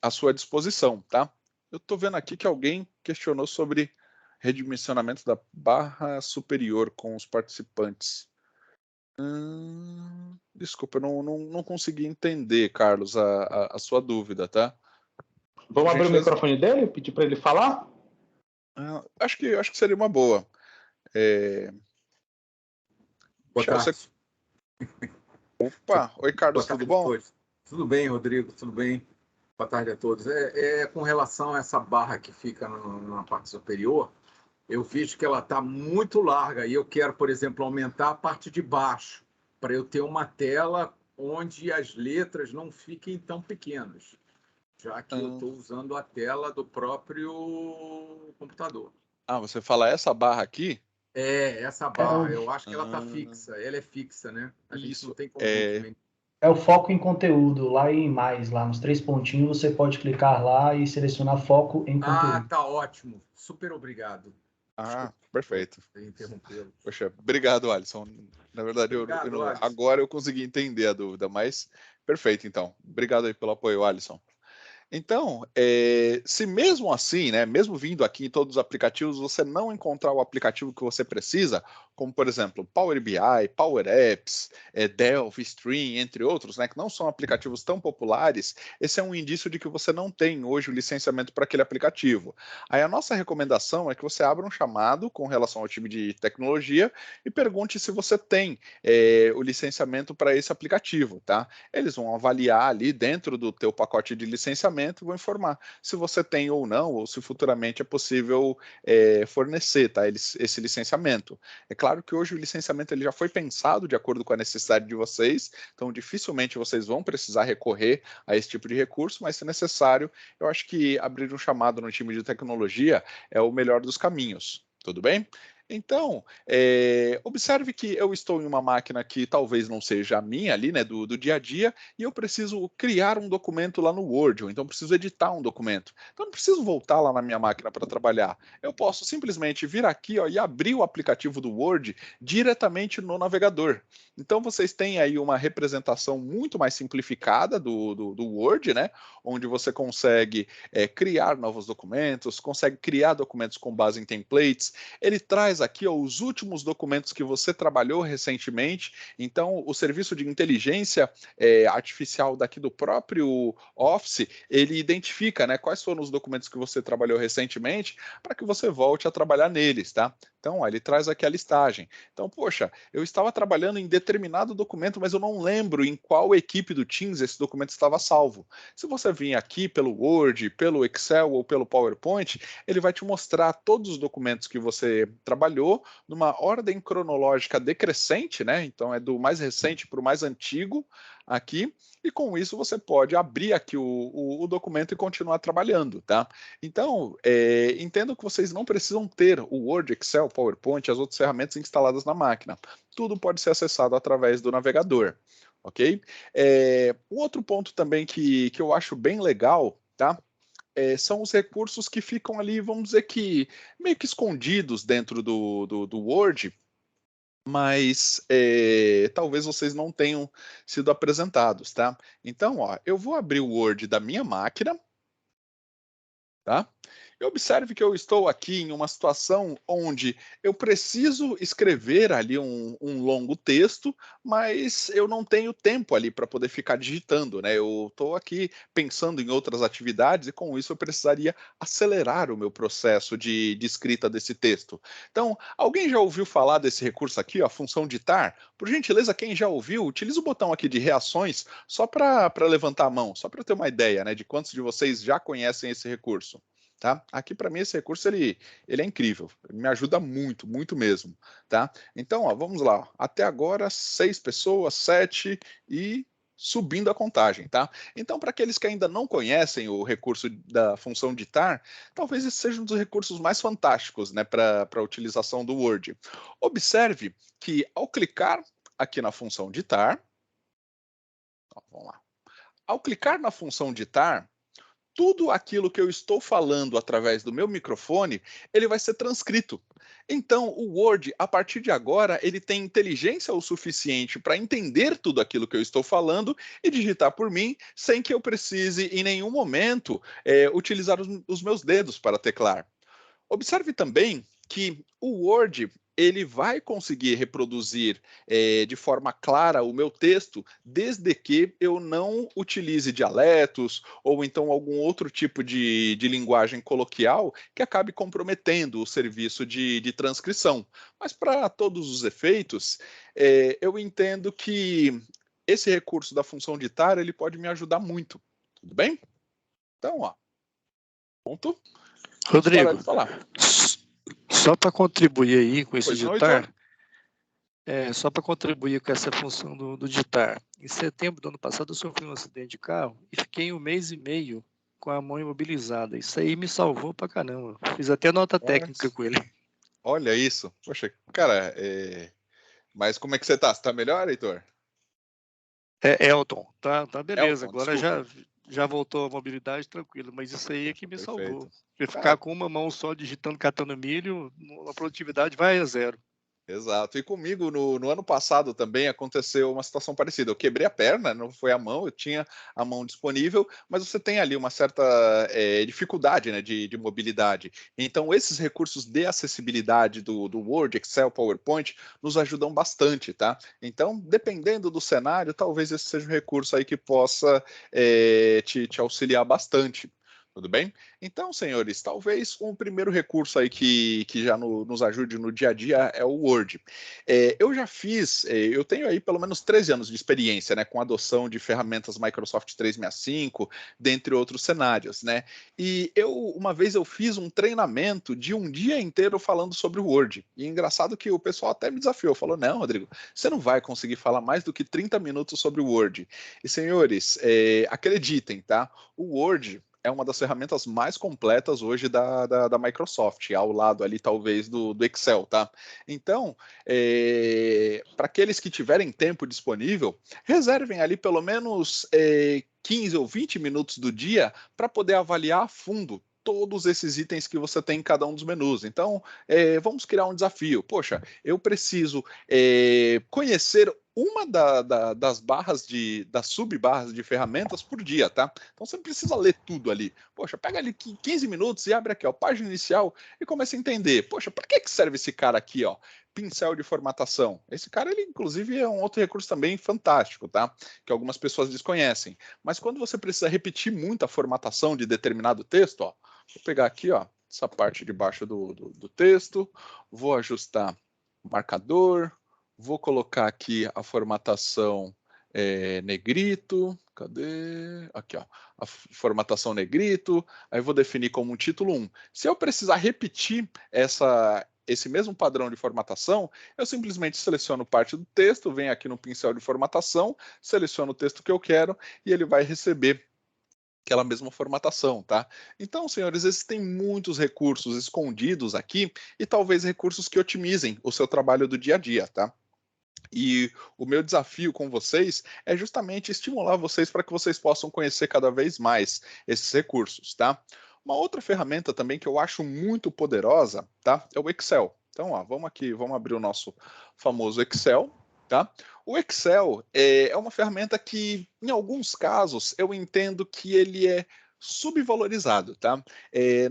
à sua disposição, tá? Eu estou vendo aqui que alguém questionou sobre redimensionamento da barra superior com os participantes. Desculpa, eu não consegui entender, Carlos, a sua dúvida, tá? Vamos abrir o microfone dele e pedir para ele falar? Acho que seria uma boa. Boa tarde. Opa, oi Carlos, tudo bom? Tudo bem, Rodrigo, tudo bem? Boa tarde a todos. Com relação a essa barra que fica na parte superior, eu vejo que ela está muito larga e eu quero, por exemplo, aumentar a parte de baixo, para eu ter uma tela onde as letras não fiquem tão pequenas, já que eu estou usando a tela do próprio computador. Você fala essa barra aqui? Essa barra, eu acho que ela está fixa, ela é fixa, né? A gente não tem como É o foco em conteúdo, lá em mais, lá nos 3 pontinhos, você pode clicar lá e selecionar foco em conteúdo. Tá ótimo, super obrigado. Perfeito. Interrompê-lo. Poxa, obrigado, Alisson. Na verdade, agora eu consegui entender a dúvida, mas perfeito, então. Obrigado aí pelo apoio, Alisson. Então, se mesmo assim, né, mesmo vindo aqui em todos os aplicativos, você não encontrar o aplicativo que você precisa, como por exemplo, Power BI, Power Apps, Delphi, Stream, entre outros, né, que não são aplicativos tão populares, esse é um indício de que você não tem hoje o licenciamento para aquele aplicativo. Aí a nossa recomendação é que você abra um chamado com relação ao time de tecnologia e pergunte se você tem o licenciamento para esse aplicativo, tá? Eles vão avaliar ali dentro do teu pacote de licenciamento, vou informar se você tem ou não, ou se futuramente é possível fornecer, tá, esse licenciamento. É claro que hoje o licenciamento ele já foi pensado de acordo com a necessidade de vocês, então dificilmente vocês vão precisar recorrer a esse tipo de recurso, mas se necessário, eu acho que abrir um chamado no time de tecnologia é o melhor dos caminhos. Tudo bem? Então, observe que eu estou em uma máquina que talvez não seja a minha ali, né, do dia a dia, e eu preciso criar um documento lá no Word, ou então preciso editar um documento. Então, não preciso voltar lá na minha máquina para trabalhar. Eu posso simplesmente vir aqui, ó, e abrir o aplicativo do Word diretamente no navegador. Então, vocês têm aí uma representação muito mais simplificada do Word, né, onde você consegue criar novos documentos, consegue criar documentos com base em templates. Ele traz aqui, ó, os últimos documentos que você trabalhou recentemente. Então, o serviço de inteligência artificial daqui do próprio Office, ele identifica, né, quais foram os documentos que você trabalhou recentemente para que você volte a trabalhar neles, tá? Então, ó, ele traz aqui a listagem. Então, poxa, eu estava trabalhando em determinado documento, mas eu não lembro em qual equipe do Teams esse documento estava salvo. Se você vir aqui pelo Word, pelo Excel ou pelo PowerPoint, ele vai te mostrar todos os documentos que você trabalhou numa ordem cronológica decrescente, né? Então é do mais recente para o mais antigo aqui, e com isso você pode abrir aqui o documento e continuar trabalhando, tá? Então, entendo que vocês não precisam ter o Word, Excel, PowerPoint, as outras ferramentas instaladas na máquina. Tudo pode ser acessado através do navegador, ok? Um outro ponto também que eu acho bem legal, tá? São os recursos que ficam ali, vamos dizer que meio que escondidos dentro do Word, mas talvez vocês não tenham sido apresentados, tá? Então, ó, eu vou abrir o Word da minha máquina, tá? E observe que eu estou aqui em uma situação onde eu preciso escrever ali um longo texto, mas eu não tenho tempo ali para poder ficar digitando, né? Eu estou aqui pensando em outras atividades e com isso eu precisaria acelerar o meu processo de escrita desse texto. Então, alguém já ouviu falar desse recurso aqui, ó, a função ditar? Por gentileza, quem já ouviu, utiliza o botão aqui de reações só para levantar a mão, só para eu ter uma ideia, né, de quantos de vocês já conhecem esse recurso. Tá? Aqui para mim esse recurso ele é incrível, ele me ajuda muito, muito mesmo, tá? Então, ó, vamos lá, até agora 6 pessoas, 7 e subindo a contagem, tá? Então, para aqueles que ainda não conhecem o recurso da função ditar, talvez esse seja um dos recursos mais fantásticos, né, para a utilização do Word. Observe que ao clicar aqui na função ditar, ó, vamos lá, ao clicar na função ditar, tudo aquilo que eu estou falando através do meu microfone, ele vai ser transcrito. Então, o Word, a partir de agora, ele tem inteligência o suficiente para entender tudo aquilo que eu estou falando e digitar por mim, sem que eu precise, em nenhum momento, utilizar os meus dedos para teclar. Observe também que o Word ele vai conseguir reproduzir de forma clara o meu texto, desde que eu não utilize dialetos ou então algum outro tipo de linguagem coloquial que acabe comprometendo o serviço de transcrição. Mas para todos os efeitos, eu entendo que esse recurso da função ditar ele pode me ajudar muito. Tudo bem? Então, ó, ponto. Rodrigo, Falar. só para contribuir aí com esse Pois não, ditar, só para contribuir com essa função do ditar, em setembro do ano passado eu sofri um acidente de carro e fiquei 1 mês e meio com a mão imobilizada. Isso aí me salvou pra caramba. Fiz até nota técnica com ele. Olha isso. Poxa, cara, mas como é que você tá? Você tá melhor, Heitor? Elton, tá beleza. Elton, Agora desculpa. já voltou a mobilidade tranquilo, mas isso aí é que me Perfeito. salvou. Porque ficar com uma mão só digitando, catando milho, a produtividade vai a zero. Exato. E comigo, no ano passado também aconteceu uma situação parecida. Eu quebrei a perna, não foi a mão, eu tinha a mão disponível, mas você tem ali uma certa dificuldade, né, de mobilidade. Então, esses recursos de acessibilidade do Word, Excel, PowerPoint, nos ajudam bastante, tá? Então, dependendo do cenário, talvez esse seja um recurso aí que possa te auxiliar bastante. Tudo bem? Então, senhores, talvez um primeiro recurso aí que já nos ajude no dia a dia é o Word. Eu já fiz, eu tenho aí pelo menos 13 anos de experiência, né, com a adoção de ferramentas Microsoft 365, dentre outros cenários, né? E uma vez eu fiz um treinamento de um dia inteiro falando sobre o Word. E é engraçado que o pessoal até me desafiou, falou, não, Rodrigo, você não vai conseguir falar mais do que 30 minutos sobre o Word. E, senhores, acreditem, tá? O Word é uma das ferramentas mais completas hoje da Microsoft, ao lado ali talvez do Excel, tá? Então, para aqueles que tiverem tempo disponível, reservem ali pelo menos 15 ou 20 minutos do dia para poder avaliar a fundo todos esses itens que você tem em cada um dos menus. Então, vamos criar um desafio. Poxa, eu preciso conhecer uma das barras das sub-barras de ferramentas por dia, tá? Então você não precisa ler tudo ali. Poxa, pega ali 15 minutos e abre aqui, ó, página inicial e começa a entender. Poxa, para que serve esse cara aqui, ó? Pincel de formatação. Esse cara, ele inclusive é um outro recurso também fantástico, tá? Que algumas pessoas desconhecem. Mas quando você precisa repetir muito a formatação de determinado texto, ó, vou pegar aqui, ó, essa parte de baixo do texto, vou ajustar o marcador, vou colocar aqui a formatação negrito, cadê? Aqui, ó, a formatação negrito, aí vou definir como um título 1. Se eu precisar repetir esse mesmo padrão de formatação, eu simplesmente seleciono parte do texto, venho aqui no pincel de formatação, seleciono o texto que eu quero e ele vai receber aquela mesma formatação, tá? Então, senhores, existem muitos recursos escondidos aqui e talvez recursos que otimizem o seu trabalho do dia a dia, tá? E o meu desafio com vocês é justamente estimular vocês para que vocês possam conhecer cada vez mais esses recursos, tá? Uma outra ferramenta também que eu acho muito poderosa, tá? É o Excel. Então, ó, vamos aqui, vamos abrir o nosso famoso Excel, tá? O Excel é uma ferramenta que, em alguns casos, eu entendo que ele é subvalorizado, tá?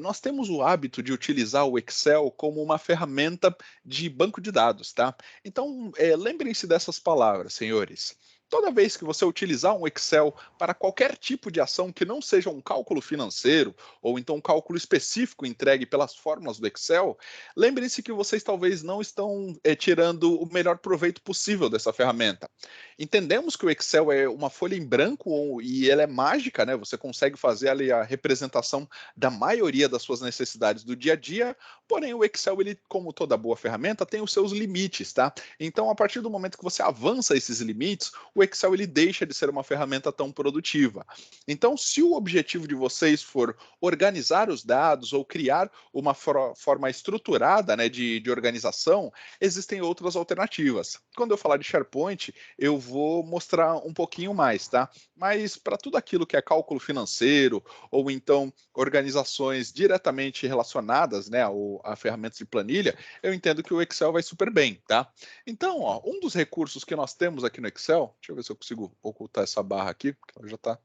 Nós temos o hábito de utilizar o Excel como uma ferramenta de banco de dados, tá? Então, lembrem-se dessas palavras, senhores. Toda vez que você utilizar um Excel para qualquer tipo de ação que não seja um cálculo financeiro ou então um cálculo específico entregue pelas fórmulas do Excel, lembrem-se que vocês talvez não estão tirando o melhor proveito possível dessa ferramenta. Entendemos que o Excel é uma folha em branco e ela é mágica, né? Você consegue fazer ali a representação da maioria das suas necessidades do dia a dia, porém o Excel, ele, como toda boa ferramenta, tem os seus limites, tá? Então, a partir do momento que você avança esses limites, o Excel ele deixa de ser uma ferramenta tão produtiva. Então, se o objetivo de vocês for organizar os dados ou criar uma forma estruturada, né, de organização, existem outras alternativas. Quando eu falar de SharePoint, eu vou mostrar um pouquinho mais, tá? Mas para tudo aquilo que é cálculo financeiro ou então organizações diretamente relacionadas, né, a ferramentas de planilha, eu entendo que o Excel vai super bem, tá? Então, ó, um dos recursos que nós temos aqui no Excel, deixa eu ver se eu consigo ocultar essa barra aqui, porque ela já está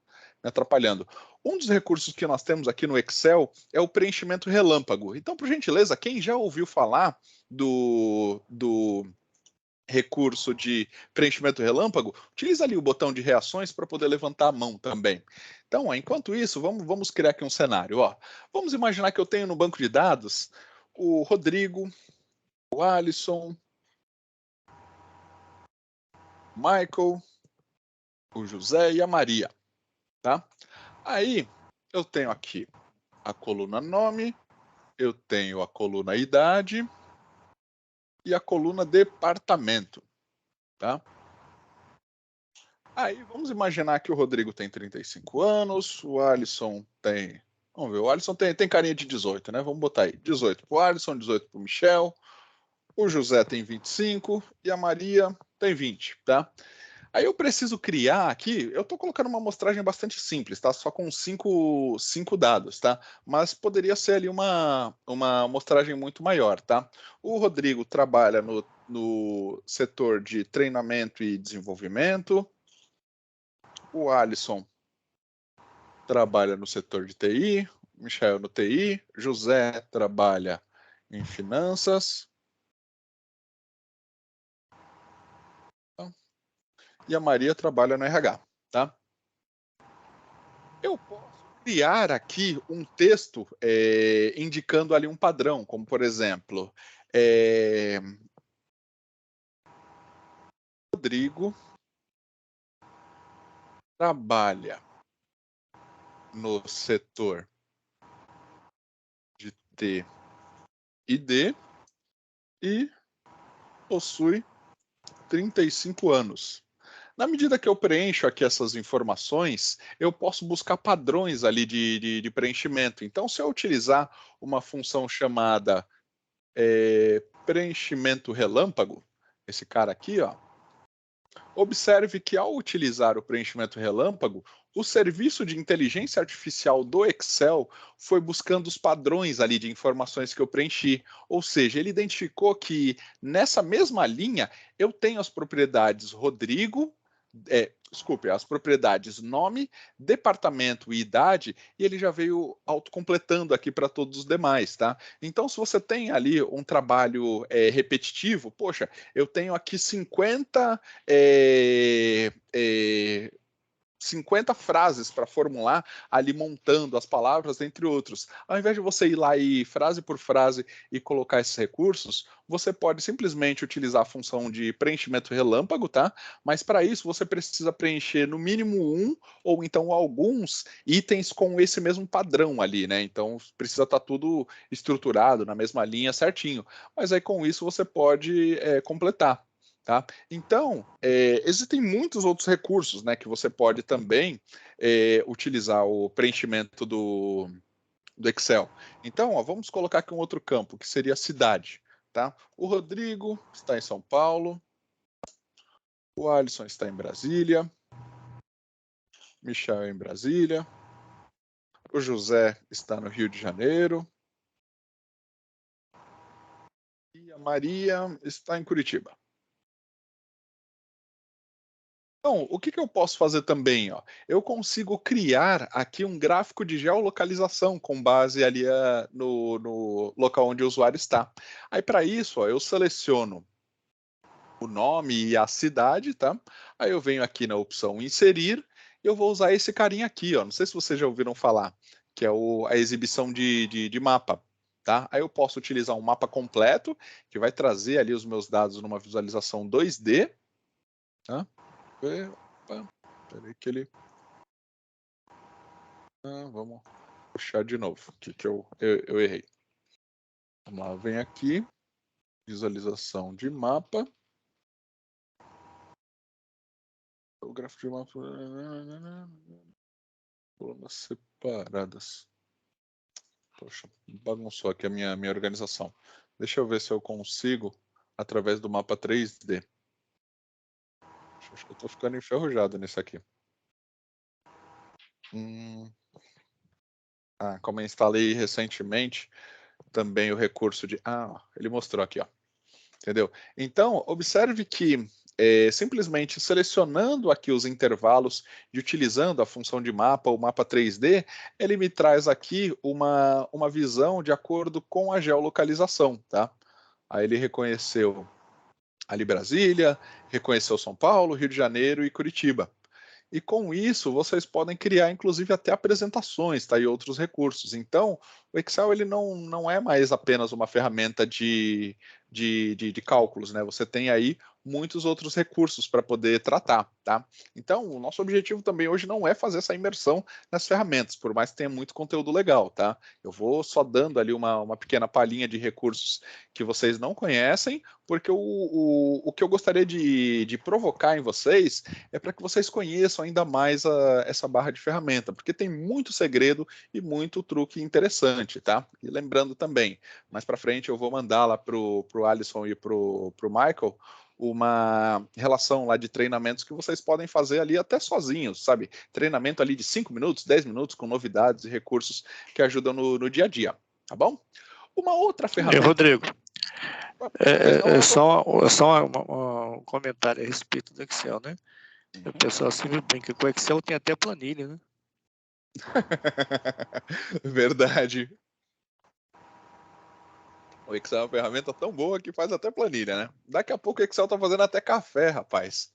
me atrapalhando. Um dos recursos que nós temos aqui no Excel é o preenchimento relâmpago. Então, por gentileza, quem já ouviu falar do recurso de preenchimento relâmpago, utiliza ali o botão de reações para poder levantar a mão também. Então, ó, enquanto isso, vamos criar aqui um cenário. Ó. Vamos imaginar que eu tenho no banco de dados o Rodrigo, o Alisson, o Michael, o José e a Maria. Tá? Aí, eu tenho aqui a coluna nome, eu tenho a coluna idade e a coluna departamento. Tá? Aí, vamos imaginar que o Rodrigo tem 35 anos, o Alisson tem... Vamos ver, o Alisson tem carinha de 18, né? Vamos botar aí, 18 para o Alisson, 18 para o Michel, o José tem 25 e a Maria tem 20, tá? Aí eu preciso criar aqui, eu estou colocando uma amostragem bastante simples, tá? Só com cinco dados, tá? Mas poderia ser ali uma amostragem muito maior, tá? O Rodrigo trabalha no setor de treinamento e desenvolvimento, o Alisson trabalha no setor de TI, Michel no TI, José trabalha em finanças, tá? E a Maria trabalha no RH, tá? Eu posso criar aqui um texto indicando ali um padrão, como por exemplo, Rodrigo trabalha no setor de T e D e possui 35 anos. Na medida que eu preencho aqui essas informações, eu posso buscar padrões ali de preenchimento. Então, se eu utilizar uma função chamada preenchimento relâmpago, esse cara aqui, ó, observe que ao utilizar o preenchimento relâmpago, o serviço de inteligência artificial do Excel foi buscando os padrões ali de informações que eu preenchi. Ou seja, ele identificou que nessa mesma linha eu tenho as propriedades Rodrigo, as propriedades nome, departamento e idade, e ele já veio autocompletando aqui para todos os demais, tá? Então, se você tem ali um trabalho repetitivo, poxa, eu tenho aqui 50 frases para formular, ali montando as palavras, entre outros. Ao invés de você ir lá e frase por frase e colocar esses recursos, você pode simplesmente utilizar a função de preenchimento relâmpago, tá? Mas para isso você precisa preencher no mínimo um ou então alguns itens com esse mesmo padrão ali, né? Então precisa estar tudo estruturado na mesma linha certinho. Mas aí com isso você pode completar. Tá? Então, existem muitos outros recursos, né, que você pode também utilizar o preenchimento do Excel. Então, ó, vamos colocar aqui um outro campo, que seria a cidade. Tá? O Rodrigo está em São Paulo, o Alisson está em Brasília, Michel em Brasília, o José está no Rio de Janeiro e a Maria está em Curitiba. Então, o que eu posso fazer também? Ó? Eu consigo criar aqui um gráfico de geolocalização com base ali no local onde o usuário está. Aí, para isso, ó, eu seleciono o nome e a cidade, tá? Aí eu venho aqui na opção inserir, e eu vou usar esse carinha aqui, ó. Não sei se vocês já ouviram falar, que é a exibição de mapa. Tá? Aí eu posso utilizar um mapa completo, que vai trazer ali os meus dados numa visualização 2D, tá? Peraí que ele... vamos puxar de novo, que eu errei. Vamos lá, vem aqui, visualização de mapa. O gráfico de mapa... Colunas separadas. Poxa, bagunçou aqui a minha organização. Deixa eu ver se eu consigo através do mapa 3D. Acho que eu estou ficando enferrujado nisso aqui. Como eu instalei recentemente, também o recurso de... ele mostrou aqui, ó. Entendeu? Então, observe que simplesmente selecionando aqui os intervalos e utilizando a função de mapa, o mapa 3D, ele me traz aqui uma visão de acordo com a geolocalização, tá? Aí ele reconheceu ali Brasília, reconheceu São Paulo, Rio de Janeiro e Curitiba. E com isso, vocês podem criar, inclusive, até apresentações, tá? E outros recursos. Então, o Excel ele não é mais apenas uma ferramenta de cálculos, né? Você tem aí muitos outros recursos para poder tratar, tá? Então, o nosso objetivo também hoje não é fazer essa imersão nas ferramentas, por mais que tenha muito conteúdo legal, tá? Eu vou só dando ali uma pequena palhinha de recursos que vocês não conhecem, porque o que eu gostaria de provocar em vocês é para que vocês conheçam ainda mais essa barra de ferramenta, porque tem muito segredo e muito truque interessante, tá? E lembrando também, mais para frente eu vou mandar lá pro Alisson e pro Michael uma relação lá de treinamentos que vocês podem fazer ali até sozinhos, sabe? Treinamento ali de 5 minutos, 10 minutos, com novidades e recursos que ajudam no dia a dia, tá bom? Uma outra ferramenta... Rodrigo, só um comentário a respeito do Excel, né? O pessoal sempre brinca que o Excel tem até planilha, né? Verdade. O Excel é uma ferramenta tão boa que faz até planilha, né? Daqui a pouco o Excel tá fazendo até café, rapaz.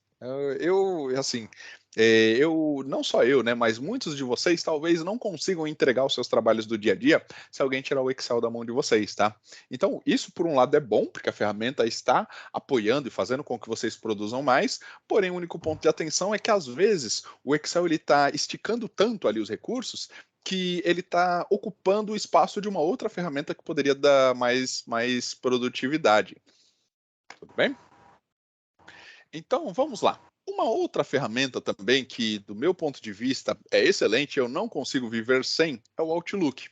Não só eu, né, mas muitos de vocês talvez não consigam entregar os seus trabalhos do dia a dia se alguém tirar o Excel da mão de vocês, tá? Então, isso por um lado é bom, porque a ferramenta está apoiando e fazendo com que vocês produzam mais, porém o único ponto de atenção é que às vezes o Excel ele está esticando tanto ali os recursos que ele está ocupando o espaço de uma outra ferramenta que poderia dar mais produtividade. Tudo bem? Então, vamos lá. Uma outra ferramenta também que, do meu ponto de vista, é excelente, eu não consigo viver sem, é o Outlook.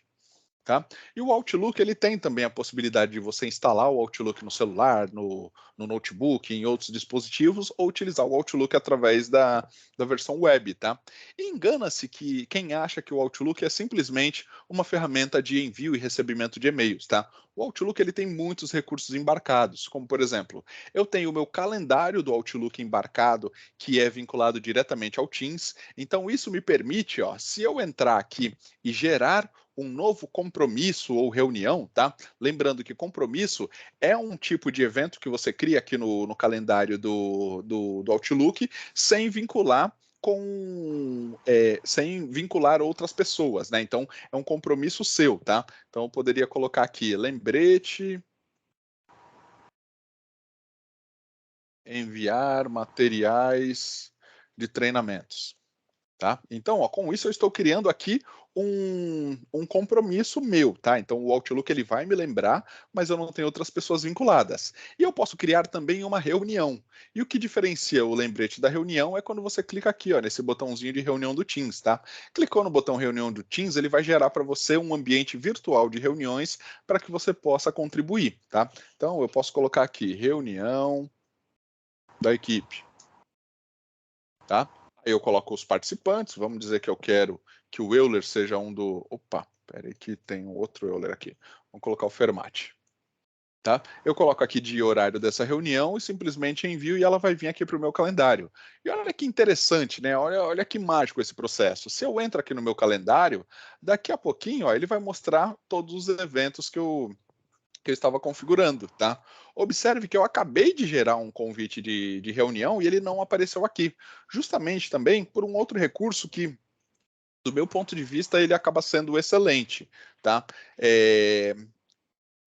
Tá? E o Outlook ele tem também a possibilidade de você instalar o Outlook no celular, no notebook, em outros dispositivos, ou utilizar o Outlook através da versão web. Tá? E engana-se que quem acha que o Outlook é simplesmente uma ferramenta de envio e recebimento de e-mails. Tá? O Outlook ele tem muitos recursos embarcados, como por exemplo, eu tenho o meu calendário do Outlook embarcado, que é vinculado diretamente ao Teams. Então isso me permite, ó, se eu entrar aqui e gerar um novo compromisso ou reunião, tá? Lembrando que compromisso é um tipo de evento que você cria aqui no calendário do Outlook, sem vincular sem vincular outras pessoas, né? Então é um compromisso seu, tá? Então eu poderia colocar aqui lembrete, enviar materiais de treinamentos. Tá? Então, ó, com isso eu estou criando aqui um compromisso meu, tá? Então o Outlook ele vai me lembrar, mas eu não tenho outras pessoas vinculadas. E eu posso criar também uma reunião. E o que diferencia o lembrete da reunião é quando você clica aqui, ó, nesse botãozinho de reunião do Teams, tá? Clicou no botão reunião do Teams, ele vai gerar para você um ambiente virtual de reuniões para que você possa contribuir, tá? Então eu posso colocar aqui reunião da equipe, tá? Aí eu coloco os participantes, vamos dizer que eu quero que o Euler seja um do... Opa, peraí que tem um outro Euler aqui. Vamos colocar o Fermati. Tá? Eu coloco aqui de horário dessa reunião e simplesmente envio e ela vai vir aqui para o meu calendário. E olha que interessante, né? Olha que mágico esse processo. Se eu entro aqui no meu calendário, daqui a pouquinho, ó, ele vai mostrar todos os eventos que eu estava configurando, tá? Observe que eu acabei de gerar um convite de reunião e ele não apareceu aqui, justamente também por um outro recurso que, do meu ponto de vista, ele acaba sendo excelente, tá?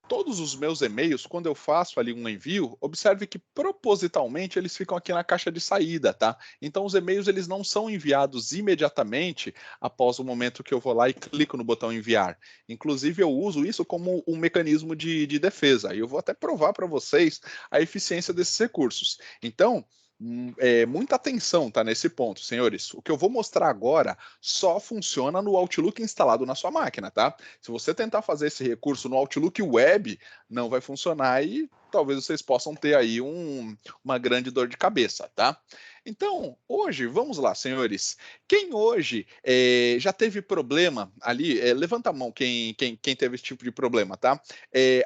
Todos os meus e-mails, quando eu faço ali um envio, observe que propositalmente eles ficam aqui na caixa de saída, tá? Então os e-mails eles não são enviados imediatamente após o momento que eu vou lá e clico no botão enviar. Inclusive eu uso isso como um mecanismo de defesa. E eu vou até provar para vocês a eficiência desses recursos. Então, muita atenção, tá, nesse ponto, senhores. O que eu vou mostrar agora só funciona no Outlook instalado na sua máquina, tá? Se você tentar fazer esse recurso no Outlook Web, não vai funcionar e talvez vocês possam ter aí uma grande dor de cabeça, tá? Então, hoje, vamos lá, senhores. Quem hoje já teve problema ali, levanta a mão quem teve esse tipo de problema, tá?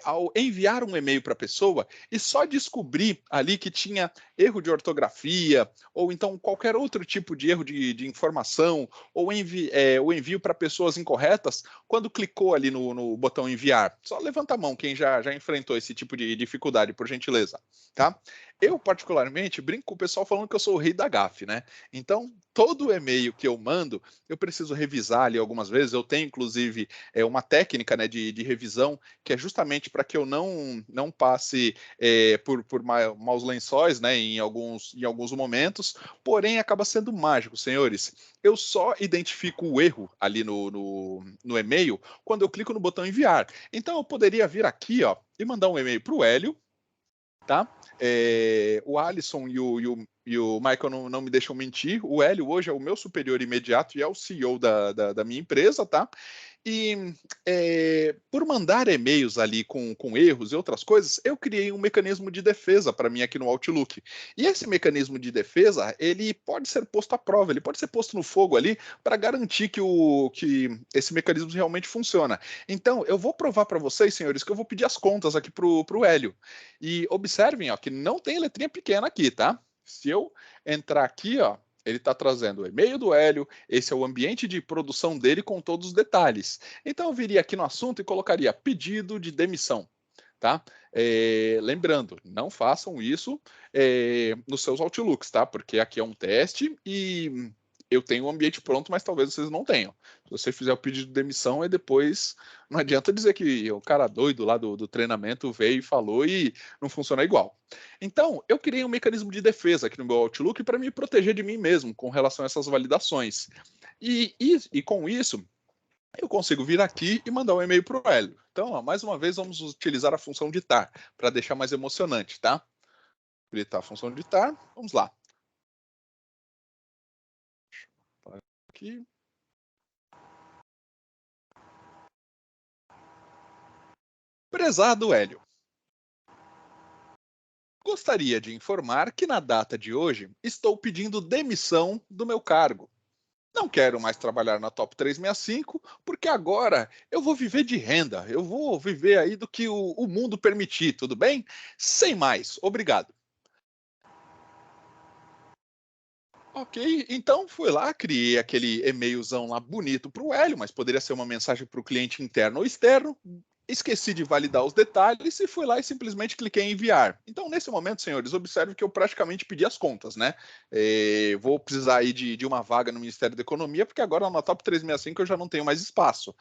Ao enviar um e-mail para a pessoa e só descobrir ali que tinha erro de ortografia, ou então qualquer outro tipo de erro de informação, ou o envio para pessoas incorretas, quando clicou ali no botão enviar. Só levanta a mão quem já enfrentou esse tipo de dificuldade, por gentileza, tá? Eu, particularmente, brinco com o pessoal falando que eu sou o rei da gafe, né? Então, todo e-mail que eu mando, eu preciso revisar ali algumas vezes. Eu tenho, inclusive, uma técnica, né, de revisão, que é justamente para que eu não passe por maus lençóis, né, em alguns momentos. Porém, acaba sendo mágico, senhores. Eu só identifico o erro ali no e-mail quando eu clico no botão enviar. Então, eu poderia vir aqui, ó, e mandar um e-mail para o Hélio, tá? O Alisson e o Michael não me deixam mentir. O Hélio hoje é o meu superior imediato e é o CEO da minha empresa, tá? E por mandar e-mails ali com erros e outras coisas, eu criei um mecanismo de defesa para mim aqui no Outlook. E esse mecanismo de defesa, ele pode ser posto à prova, ele pode ser posto no fogo ali para garantir que esse mecanismo realmente funciona. Então, eu vou provar para vocês, senhores, que eu vou pedir as contas aqui para o Hélio. E observem, ó, que não tem letrinha pequena aqui, tá? Se eu entrar aqui, ó, ele está trazendo o e-mail do Hélio, esse é o ambiente de produção dele com todos os detalhes. Então eu viria aqui no assunto e colocaria pedido de demissão, tá? Lembrando, não façam isso nos seus Outlooks, tá? Porque aqui é um teste e eu tenho um ambiente pronto, mas talvez vocês não tenham. Se você fizer o pedido de demissão, depois não adianta dizer que o cara doido lá do treinamento veio e falou e não funciona igual. Então, eu criei um mecanismo de defesa aqui no meu Outlook para me proteger de mim mesmo com relação a essas validações. E com isso, eu consigo vir aqui e mandar um e-mail para o Hélio. Então, ó, mais uma vez, vamos utilizar a função ditar para deixar mais emocionante, tá? Habilitar a função ditar. Vamos lá. aqui. Prezado Hélio, gostaria de informar que na data de hoje estou pedindo demissão do meu cargo. Não quero mais trabalhar na Top 365, porque agora eu vou viver de renda, eu vou viver aí do que o mundo permitir, tudo bem? Sem mais, obrigado. Ok, então fui lá, criei aquele e-mailzão lá bonito para o Hélio, mas poderia ser uma mensagem para o cliente interno ou externo. Esqueci de validar os detalhes e fui lá e simplesmente cliquei em enviar. Então, nesse momento, senhores, observe que eu praticamente pedi as contas, né? Vou precisar aí de uma vaga no Ministério da Economia, porque agora na Top 365 eu já não tenho mais espaço.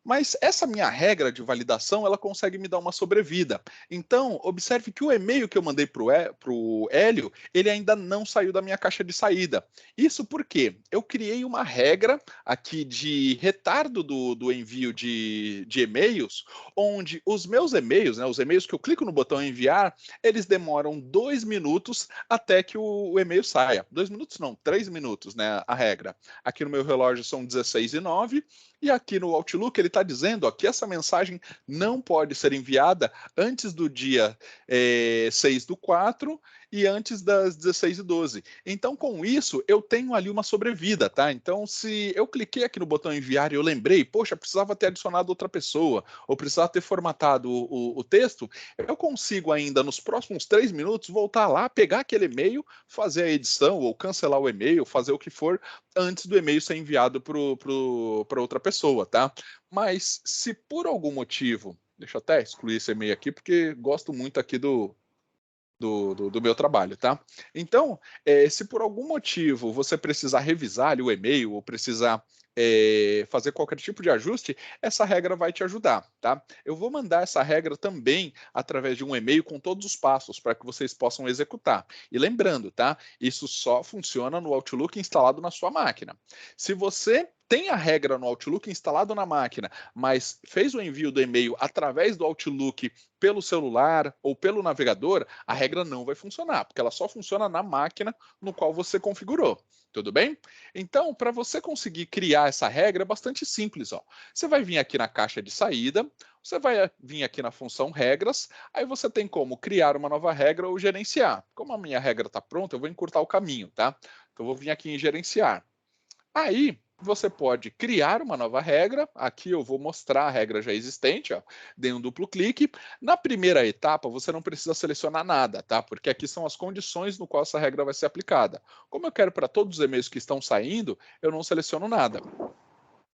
Mas essa minha regra de validação, ela consegue me dar uma sobrevida. Então, observe que o e-mail que eu mandei para o Hélio, ele ainda não saiu da minha caixa de saída. Isso porque eu criei uma regra aqui de retardo do envio de e-mails, onde os meus e-mails, né, os e-mails que eu clico no botão enviar, eles demoram 2 minutos até que o e-mail saia. 2 minutos não, 3 minutos, né, a regra. Aqui no meu relógio são 16h09, e aqui no Outlook ele está dizendo ó, que essa mensagem não pode ser enviada antes do dia 6/4 e antes das 16h12. Então, com isso, eu tenho ali uma sobrevida, tá? Então, se eu cliquei aqui no botão enviar e eu lembrei, poxa, precisava ter adicionado outra pessoa, ou precisava ter formatado o texto, eu consigo ainda, nos próximos 3 minutos, voltar lá, pegar aquele e-mail, fazer a edição, ou cancelar o e-mail, fazer o que for, antes do e-mail ser enviado para outra pessoa, tá? Mas, se por algum motivo, deixa eu até excluir esse e-mail aqui, porque gosto muito aqui do meu trabalho, tá? Então, se por algum motivo você precisar revisar ali o e-mail ou precisar fazer qualquer tipo de ajuste, essa regra vai te ajudar, tá? Eu vou mandar essa regra também através de um e-mail com todos os passos para que vocês possam executar. E lembrando, tá? Isso só funciona no Outlook instalado na sua máquina. Se você tem a regra no Outlook instalado na máquina, mas fez o envio do e-mail através do Outlook pelo celular ou pelo navegador, a regra não vai funcionar, porque ela só funciona na máquina no qual você configurou. Tudo bem? Então, para você conseguir criar essa regra, é bastante simples. Ó. Você vai vir aqui na caixa de saída, você vai vir aqui na função regras, aí você tem como criar uma nova regra ou gerenciar. Como a minha regra está pronta, eu vou encurtar o caminho, tá? Então, eu vou vir aqui em gerenciar. Aí, você pode criar uma nova regra. Aqui eu vou mostrar a regra já existente, ó. Dei um duplo clique. Na primeira etapa, você não precisa selecionar nada, tá? Porque aqui são as condições no qual essa regra vai ser aplicada. Como eu quero para todos os e-mails que estão saindo, eu não seleciono nada.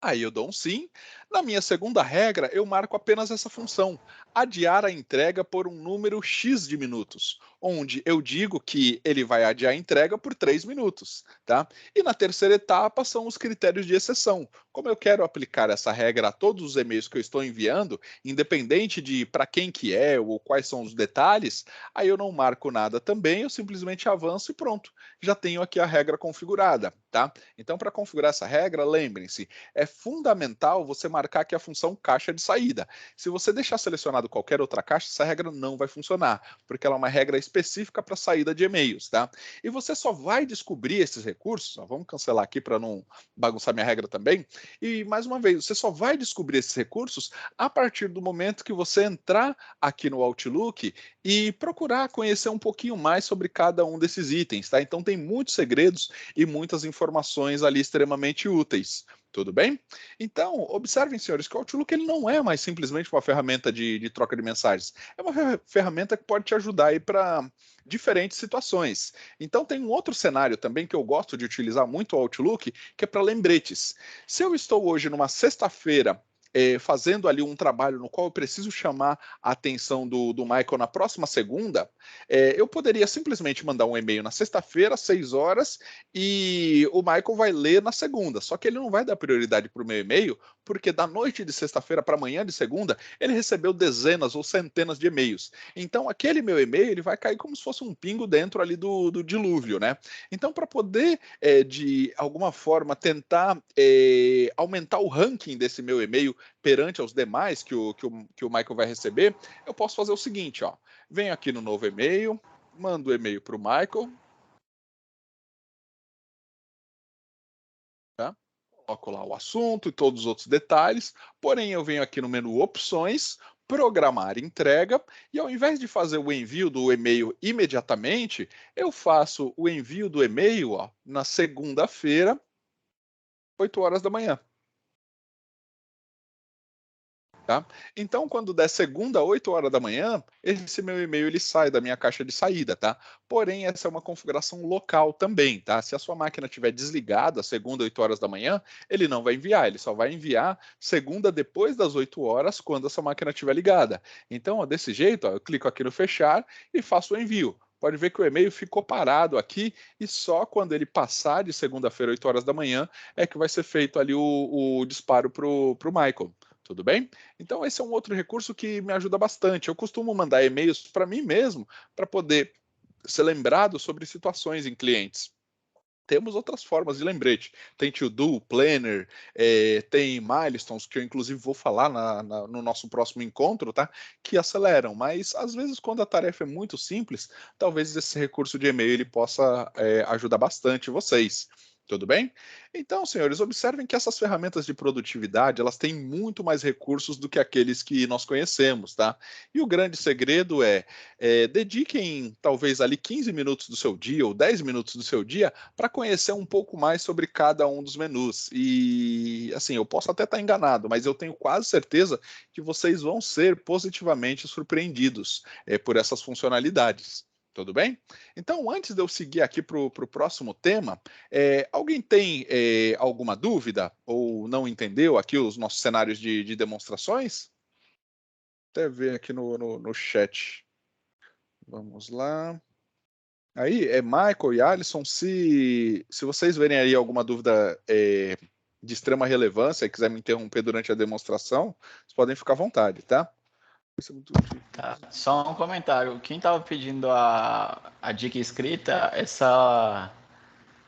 Aí eu dou um sim. Na minha segunda regra, eu marco apenas essa função, adiar a entrega por um número X de minutos, onde eu digo que ele vai adiar a entrega por 3 minutos, tá? E na terceira etapa são os critérios de exceção. Como eu quero aplicar essa regra a todos os e-mails que eu estou enviando, independente de para quem que é ou quais são os detalhes, aí eu não marco nada também, eu simplesmente avanço e pronto. Já tenho aqui a regra configurada, tá? Então, para configurar essa regra, lembrem-se, é fundamental você marcar aqui a função caixa de saída. Se você deixar selecionado qualquer outra caixa, essa regra não vai funcionar, porque ela é uma regra específica para saída de e-mails, tá? E você só vai descobrir esses recursos, ó, vamos cancelar aqui para não bagunçar minha regra também, e mais uma vez, você só vai descobrir esses recursos a partir do momento que você entrar aqui no Outlook e procurar conhecer um pouquinho mais sobre cada um desses itens, tá? Então tem muitos segredos e muitas informações ali extremamente úteis. Tudo bem? Então, observem, senhores, que o Outlook ele não é mais simplesmente uma ferramenta de troca de mensagens. É uma ferramenta que pode te ajudar aí para diferentes situações. Então, tem um outro cenário também que eu gosto de utilizar muito o Outlook, que é para lembretes. Se eu estou hoje numa sexta-feira fazendo ali um trabalho no qual eu preciso chamar a atenção do Michael na próxima segunda, eu poderia simplesmente mandar um e-mail na sexta-feira, às 6 horas, e o Michael vai ler na segunda. Só que ele não vai dar prioridade para o meu e-mail, porque da noite de sexta-feira para amanhã de segunda, ele recebeu dezenas ou centenas de e-mails. Então, aquele meu e-mail ele vai cair como se fosse um pingo dentro ali do dilúvio, né? Então, para poder, de alguma forma, tentar aumentar o ranking desse meu e-mail perante aos demais que o Michael vai receber, eu posso fazer o seguinte, ó. Venho aqui no novo e-mail, mando o e-mail para o Michael. Tá? coloco lá o assunto e todos os outros detalhes, porém eu venho aqui no menu Opções, Programar Entrega, e ao invés de fazer o envio do e-mail imediatamente, eu faço o envio do e-mail na segunda-feira, 8 horas da manhã. Tá? Então, quando der segunda, 8 horas da manhã, esse meu e-mail ele sai da minha caixa de saída, tá? Porém, essa é uma configuração local também, tá? Se a sua máquina estiver desligada, segunda, 8 horas da manhã, ele não vai enviar, ele só vai enviar segunda depois das 8 horas, quando a sua máquina estiver ligada. Então, ó, desse jeito, ó, eu clico aqui no fechar e faço o envio. Pode ver que o e-mail ficou parado aqui e só quando ele passar de segunda-feira, 8 horas da manhã, é que vai ser feito ali o disparo para o Michael. Tudo bem? Então, esse é um outro recurso que me ajuda bastante. Eu costumo mandar e-mails para mim mesmo, para poder ser lembrado sobre situações em clientes. Temos outras formas de lembrete. Tem To-Do, Planner, tem Milestones, que eu inclusive vou falar no nosso próximo encontro, tá? Que aceleram. Mas, às vezes, quando a tarefa é muito simples, talvez esse recurso de e-mail ele possa ajudar bastante vocês. Tudo bem? Então, senhores, observem que essas ferramentas de produtividade, elas têm muito mais recursos do que aqueles que nós conhecemos, tá? E o grande segredo dediquem talvez ali 15 minutos do seu dia ou 10 minutos do seu dia para conhecer um pouco mais sobre cada um dos menus. E, assim, eu posso até estar enganado, mas eu tenho quase certeza que vocês vão ser positivamente surpreendidos por essas funcionalidades. Tudo bem? Então, antes de eu seguir aqui para o próximo tema, alguém tem alguma dúvida ou não entendeu aqui os nossos cenários de demonstrações? Até ver aqui no chat. Vamos lá. Aí, Michael e Alisson, se vocês verem aí alguma dúvida de extrema relevância e quiser me interromper durante a demonstração, vocês podem ficar à vontade, tá? Tá, só um comentário. Quem estava pedindo a dica escrita, essa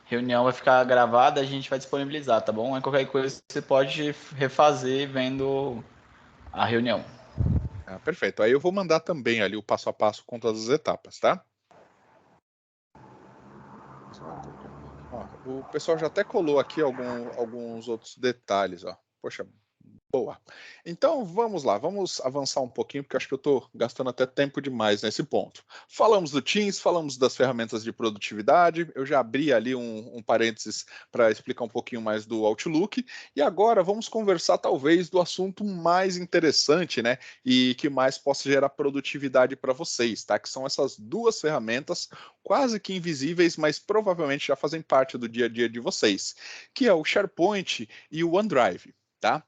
reunião vai ficar gravada, a gente vai disponibilizar, tá bom? Qualquer coisa você pode refazer vendo a reunião. Perfeito. Aí eu vou mandar também ali o passo a passo com todas as etapas, tá? Ó, o pessoal já até colou aqui alguns outros detalhes, ó. Poxa, boa. Então, vamos lá, vamos avançar um pouquinho, porque acho que eu estou gastando até tempo demais nesse ponto. Falamos do Teams, falamos das ferramentas de produtividade, eu já abri ali um parênteses para explicar um pouquinho mais do Outlook, e agora vamos conversar talvez do assunto mais interessante, né, e que mais possa gerar produtividade para vocês, tá? Que são essas duas ferramentas quase que invisíveis, mas provavelmente já fazem parte do dia a dia de vocês, que é o SharePoint e o OneDrive, tá?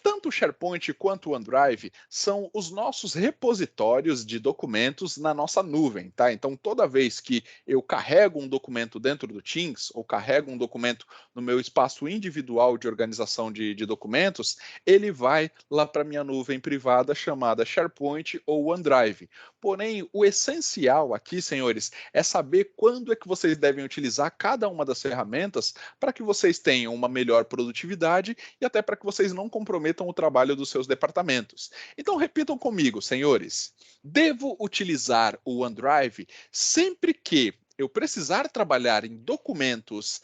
Tanto o SharePoint quanto o OneDrive são os nossos repositórios de documentos na nossa nuvem, tá? Então, toda vez que eu carrego um documento dentro do Teams ou carrego um documento no meu espaço individual de organização de documentos, ele vai lá para minha nuvem privada chamada SharePoint ou OneDrive. Porém, o essencial aqui, senhores, é saber quando é que vocês devem utilizar cada uma das ferramentas para que vocês tenham uma melhor produtividade e até para que vocês não comprometam o trabalho dos seus departamentos. Então, repitam comigo, senhores. Devo utilizar o OneDrive sempre que eu precisar trabalhar em documentos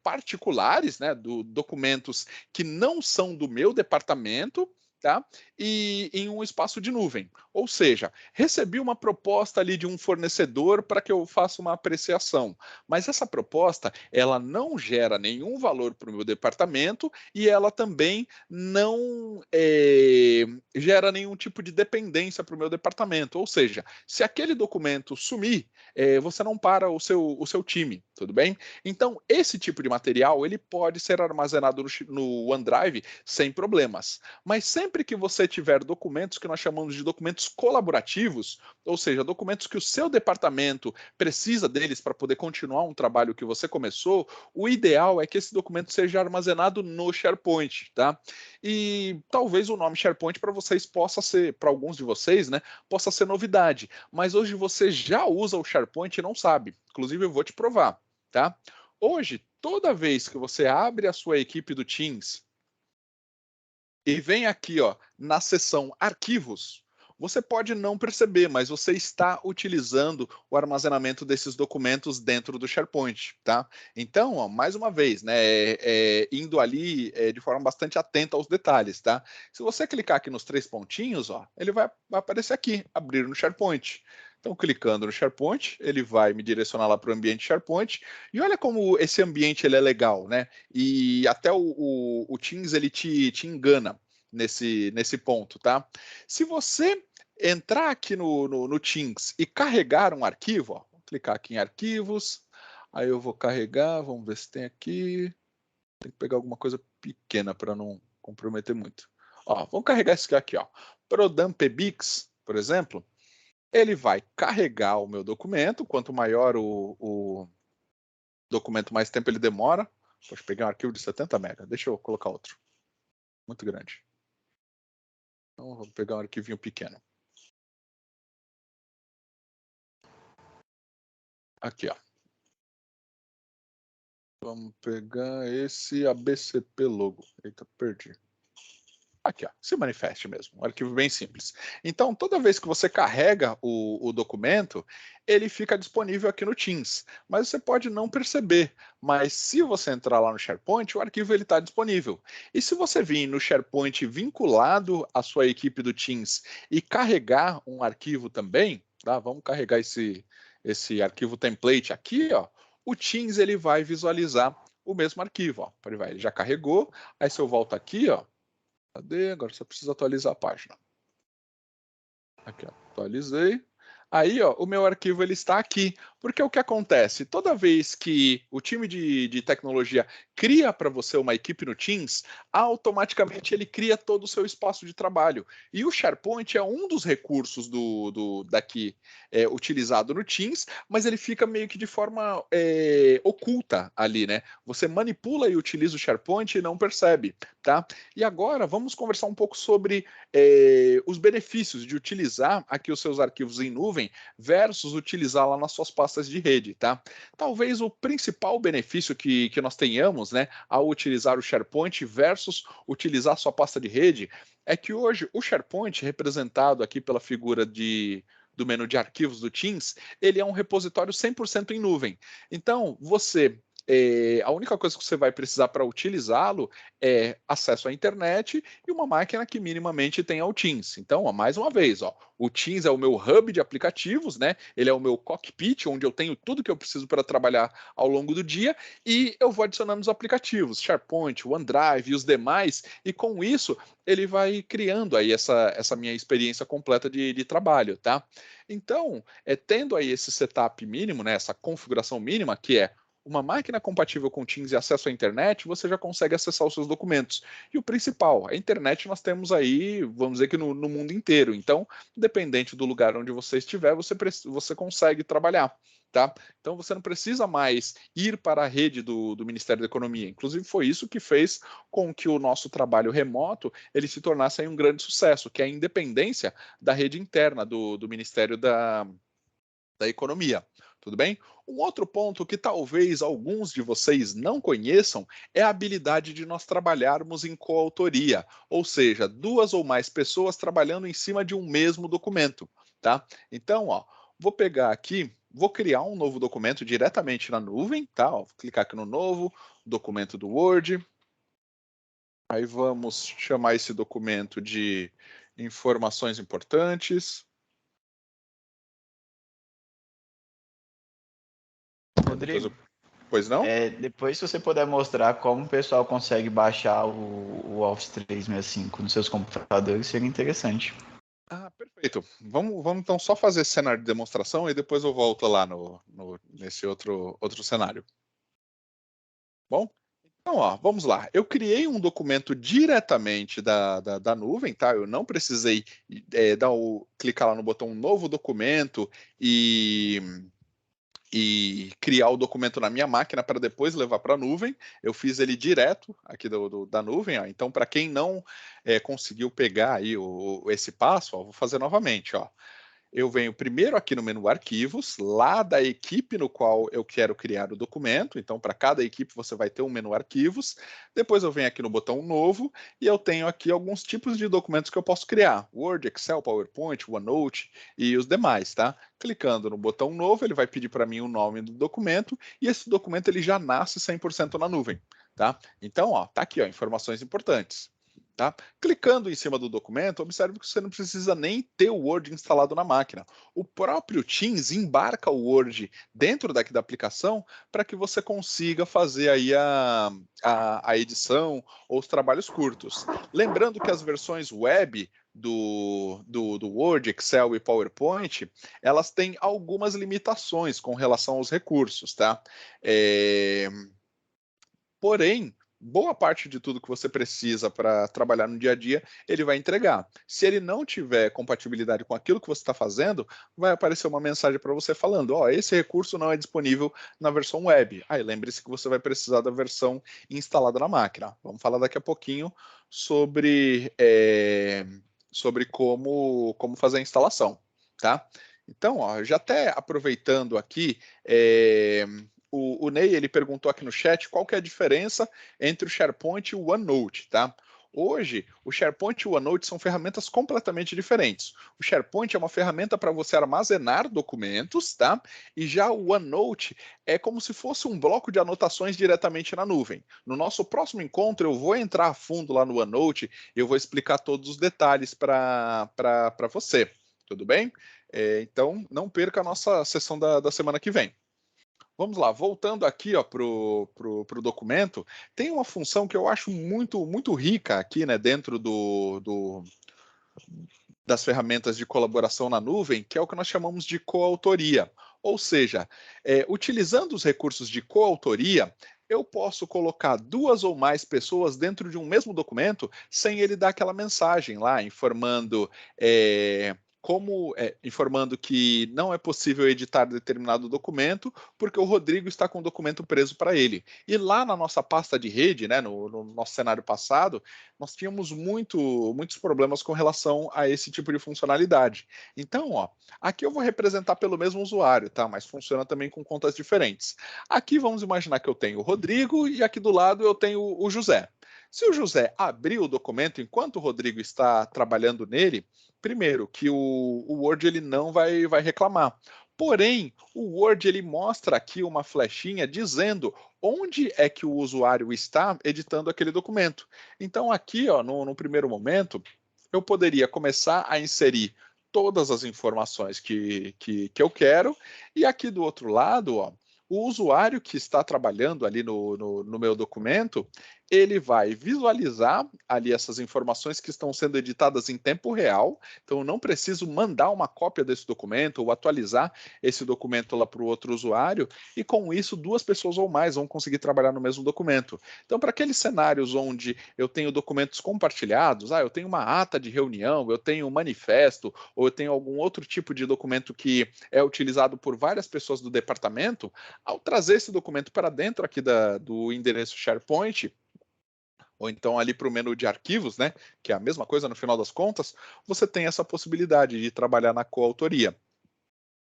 particulares, né, documentos que não são do meu departamento, tá? E em um espaço de nuvem. Ou seja, recebi uma proposta ali de um fornecedor para que eu faça uma apreciação, mas essa proposta ela não gera nenhum valor para o meu departamento e ela também não gera nenhum tipo de dependência para o meu departamento. Ou seja, se aquele documento sumir, você não para o seu time, tudo bem? Então, esse tipo de material ele pode ser armazenado no OneDrive sem problemas, mas sempre que você tiver documentos que nós chamamos de documentos colaborativos, ou seja, documentos que o seu departamento precisa deles para poder continuar um trabalho que você começou, o ideal é que esse documento seja armazenado no SharePoint, tá? E talvez o nome SharePoint para vocês possa ser, para alguns de vocês, né, possa ser novidade, mas hoje você já usa o SharePoint e não sabe. Inclusive eu vou te provar, tá? Hoje, toda vez que você abre a sua equipe do Teams e vem aqui, ó, na seção Arquivos, você pode não perceber, mas você está utilizando o armazenamento desses documentos dentro do SharePoint, tá? Então, ó, mais uma vez, né, indo ali de forma bastante atenta aos detalhes, tá? Se você clicar aqui nos 3 pontinhos, ó, ele vai aparecer aqui, abrir no SharePoint. Então, clicando no SharePoint, ele vai me direcionar lá para o ambiente SharePoint. E olha como esse ambiente ele é legal, né? E até o Teams ele te engana nesse ponto, tá? Se você entrar aqui no Teams e carregar um arquivo, ó, vou clicar aqui em arquivos, aí eu vou carregar, vamos ver se tem aqui. Tem que pegar alguma coisa pequena para não comprometer muito. Ó, vamos carregar esse aqui, ó. ProDumpBix, por exemplo, ele vai carregar o meu documento. Quanto maior o documento, mais tempo ele demora. Poxa, peguei um arquivo de 70 MB. Deixa eu colocar outro. Muito grande. Então, vou pegar um arquivinho pequeno. Aqui, ó. Vamos pegar esse ABCP logo. Eita, perdi. Aqui, ó, se manifeste mesmo, um arquivo bem simples. Então, toda vez que você carrega o documento, ele fica disponível aqui no Teams, mas você pode não perceber. Mas se você entrar lá no SharePoint, o arquivo está disponível. E se você vir no SharePoint vinculado à sua equipe do Teams e carregar um arquivo também, tá? Vamos carregar esse arquivo template aqui, ó. O Teams ele vai visualizar o mesmo arquivo, ó. Ele já carregou. Aí se eu volto aqui, ó. Cadê? Agora só preciso atualizar a página. Aqui, ó, atualizei. Aí, ó, o meu arquivo ele está aqui. Porque o que acontece? Toda vez que o time de tecnologia cria para você uma equipe no Teams, automaticamente ele cria todo o seu espaço de trabalho. E o SharePoint é um dos recursos daqui utilizado no Teams, mas ele fica meio que de forma oculta ali, né? Você manipula e utiliza o SharePoint e não percebe, tá? E agora vamos conversar um pouco sobre os benefícios de utilizar aqui os seus arquivos em nuvem versus utilizar lá nas suas pastas de rede, tá? Talvez o principal benefício que nós tenhamos, né, ao utilizar o SharePoint versus utilizar sua pasta de rede, é que hoje o SharePoint, representado aqui pela figura do menu de arquivos do Teams, ele é um repositório 100% em nuvem. Então, a única coisa que você vai precisar para utilizá-lo é acesso à internet e uma máquina que minimamente tenha o Teams. Então, ó, mais uma vez, ó, o Teams é o meu hub de aplicativos, né? Ele é o meu cockpit, onde eu tenho tudo que eu preciso para trabalhar ao longo do dia, e eu vou adicionando os aplicativos, SharePoint, OneDrive e os demais, e com isso ele vai criando aí essa minha experiência completa de trabalho, tá? Então, tendo aí esse setup mínimo, né, essa configuração mínima, que é uma máquina compatível com Teams e acesso à internet, você já consegue acessar os seus documentos. E o principal, a internet nós temos aí, vamos dizer que no mundo inteiro. Então, dependente do lugar onde você estiver, você consegue trabalhar. Tá? Então você não precisa mais ir para a rede do Ministério da Economia. Inclusive foi isso que fez com que o nosso trabalho remoto ele se tornasse aí um grande sucesso, que é a independência da rede interna do Ministério da Economia. Tudo bem? Um outro ponto que talvez alguns de vocês não conheçam é a habilidade de nós trabalharmos em coautoria, ou seja, 2 ou mais pessoas trabalhando em cima de um mesmo documento, tá? Então, ó, vou pegar aqui, vou criar um novo documento diretamente na nuvem, tá? Ó, vou clicar aqui no novo documento do Word. Aí vamos chamar esse documento de informações importantes. Rodrigo, pois não? depois se você puder mostrar como o pessoal consegue baixar o Office 365 nos seus computadores, seria interessante. Ah, perfeito. Vamos então só fazer esse cenário de demonstração e depois eu volto lá nesse outro cenário. Bom, então, ó, vamos lá. Eu criei um documento diretamente da nuvem, tá? Eu não precisei clicar lá no botão Novo Documento e criar o documento na minha máquina para depois levar para a nuvem. Eu fiz ele direto aqui da nuvem. Ó. Então, para quem não conseguiu pegar aí esse passo, ó, vou fazer novamente. Ó. eu venho primeiro aqui no menu Arquivos, lá da equipe no qual eu quero criar o documento. Então, para cada equipe você vai ter um menu Arquivos. Depois eu venho aqui no botão Novo e eu tenho aqui alguns tipos de documentos que eu posso criar. Word, Excel, PowerPoint, OneNote e os demais, tá? Clicando no botão Novo, ele vai pedir para mim o nome do documento e esse documento ele já nasce 100% na nuvem, tá? Então, ó, tá aqui, ó, informações importantes. Tá? Clicando em cima do documento, observe que você não precisa nem ter o Word instalado na máquina. O próprio Teams embarca o Word dentro daqui da aplicação para que você consiga fazer aí a edição ou os trabalhos curtos. Lembrando que as versões web do Word, Excel e PowerPoint, elas têm algumas limitações com relação aos recursos, tá? Porém, boa parte de tudo que você precisa para trabalhar no dia a dia, ele vai entregar. Se ele não tiver compatibilidade com aquilo que você está fazendo, vai aparecer uma mensagem para você falando, ó, esse recurso não é disponível na versão web. Aí lembre-se que você vai precisar da versão instalada na máquina. Vamos falar daqui a pouquinho sobre como fazer a instalação, tá? Então, ó, já até aproveitando aqui, o Ney, ele perguntou aqui no chat qual que é a diferença entre o SharePoint e o OneNote, tá? Hoje, o SharePoint e o OneNote são ferramentas completamente diferentes. O SharePoint é uma ferramenta para você armazenar documentos, tá? E já o OneNote é como se fosse um bloco de anotações diretamente na nuvem. No nosso próximo encontro, eu vou entrar a fundo lá no OneNote e eu vou explicar todos os detalhes para você, tudo bem? Então, não perca a nossa sessão da semana que vem. Vamos lá, voltando aqui para o documento, tem uma função que eu acho muito rica aqui, né, dentro das ferramentas de colaboração na nuvem, que é o que nós chamamos de coautoria. Ou seja, utilizando os recursos de coautoria, eu posso colocar 2 ou mais pessoas dentro de um mesmo documento sem ele dar aquela mensagem lá, informando informando que não é possível editar determinado documento porque o Rodrigo está com o documento preso para ele. E lá na nossa pasta de rede, né, no nosso cenário passado, nós tínhamos muitos problemas com relação a esse tipo de funcionalidade. Então, ó, aqui eu vou representar pelo mesmo usuário, tá? Mas funciona também com contas diferentes. Aqui vamos imaginar que eu tenho o Rodrigo e aqui do lado eu tenho o José. Se o José abrir o documento enquanto o Rodrigo está trabalhando nele, primeiro, que o Word ele não vai reclamar. Porém, o Word ele mostra aqui uma flechinha dizendo onde é que o usuário está editando aquele documento. Então, aqui, ó, no primeiro momento, eu poderia começar a inserir todas as informações que eu quero, e aqui do outro lado, ó, o usuário que está trabalhando ali no meu documento, ele vai visualizar ali essas informações que estão sendo editadas em tempo real, então eu não preciso mandar uma cópia desse documento ou atualizar esse documento lá para o outro usuário, e com isso 2 pessoas ou mais vão conseguir trabalhar no mesmo documento. Então, para aqueles cenários onde eu tenho documentos compartilhados, eu tenho uma ata de reunião, eu tenho um manifesto, ou eu tenho algum outro tipo de documento que é utilizado por várias pessoas do departamento, ao trazer esse documento para dentro aqui do endereço SharePoint, ou então ali para o menu de arquivos, né, que é a mesma coisa no final das contas, você tem essa possibilidade de trabalhar na coautoria.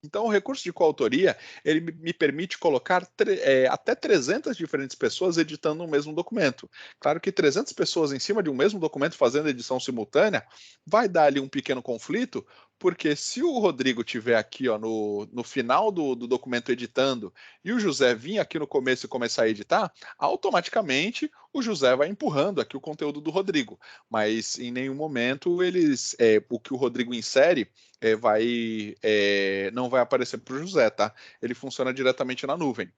Então, o recurso de coautoria, ele me permite colocar até 300 diferentes pessoas editando um mesmo documento. Claro que 300 pessoas em cima de um mesmo documento fazendo edição simultânea vai dar ali um pequeno conflito, porque se o Rodrigo estiver aqui ó, no final do documento editando e o José vir aqui no começo e começar a editar, automaticamente o José vai empurrando aqui o conteúdo do Rodrigo. Mas em nenhum momento o que o Rodrigo insere não vai aparecer para o José, tá? Ele funciona diretamente na nuvem.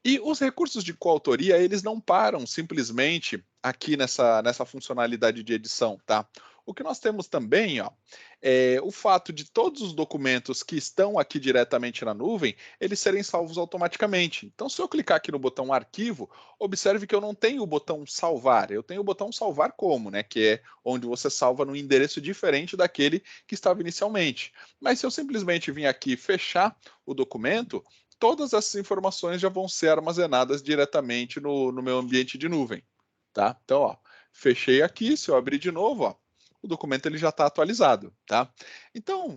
E os recursos de coautoria, eles não param simplesmente aqui nessa funcionalidade de edição, tá? O que nós temos também, ó, é o fato de todos os documentos que estão aqui diretamente na nuvem, eles serem salvos automaticamente. Então, se eu clicar aqui no botão arquivo, observe que eu não tenho o botão salvar, eu tenho o botão salvar como, né? Que é onde você salva num endereço diferente daquele que estava inicialmente. Mas se eu simplesmente vir aqui fechar o documento, todas essas informações já vão ser armazenadas diretamente no meu ambiente de nuvem, tá? Então, ó, fechei aqui, se eu abrir de novo, ó, o documento ele já está atualizado, tá? Então,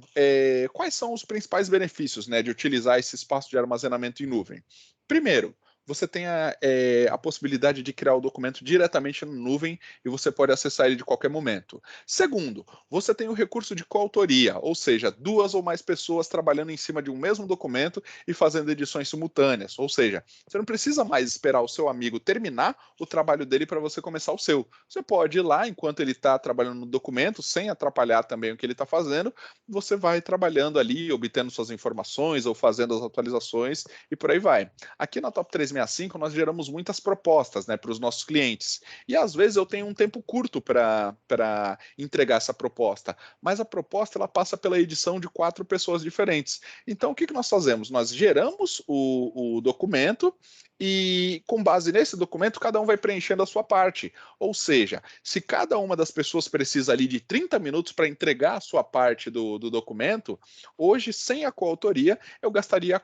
quais são os principais benefícios, né, de utilizar esse espaço de armazenamento em nuvem? Primeiro, você tem a possibilidade de criar o documento diretamente na nuvem e você pode acessar ele de qualquer momento. Segundo, você tem o recurso de coautoria, ou seja, 2 ou mais pessoas trabalhando em cima de um mesmo documento e fazendo edições simultâneas. Ou seja, você não precisa mais esperar o seu amigo terminar o trabalho dele para você começar o seu. Você pode ir lá enquanto ele está trabalhando no documento, sem atrapalhar também o que ele está fazendo, você vai trabalhando ali, obtendo suas informações ou fazendo as atualizações e por aí vai. Aqui na Top 365 nós geramos muitas propostas, né, para os nossos clientes. E às vezes eu tenho um tempo curto para entregar essa proposta, mas a proposta ela passa pela edição de 4 pessoas diferentes. Então o que nós fazemos? Nós geramos o documento e com base nesse documento cada um vai preenchendo a sua parte. Ou seja, se cada uma das pessoas precisa ali de 30 minutos para entregar a sua parte do documento, hoje sem a coautoria eu gastaria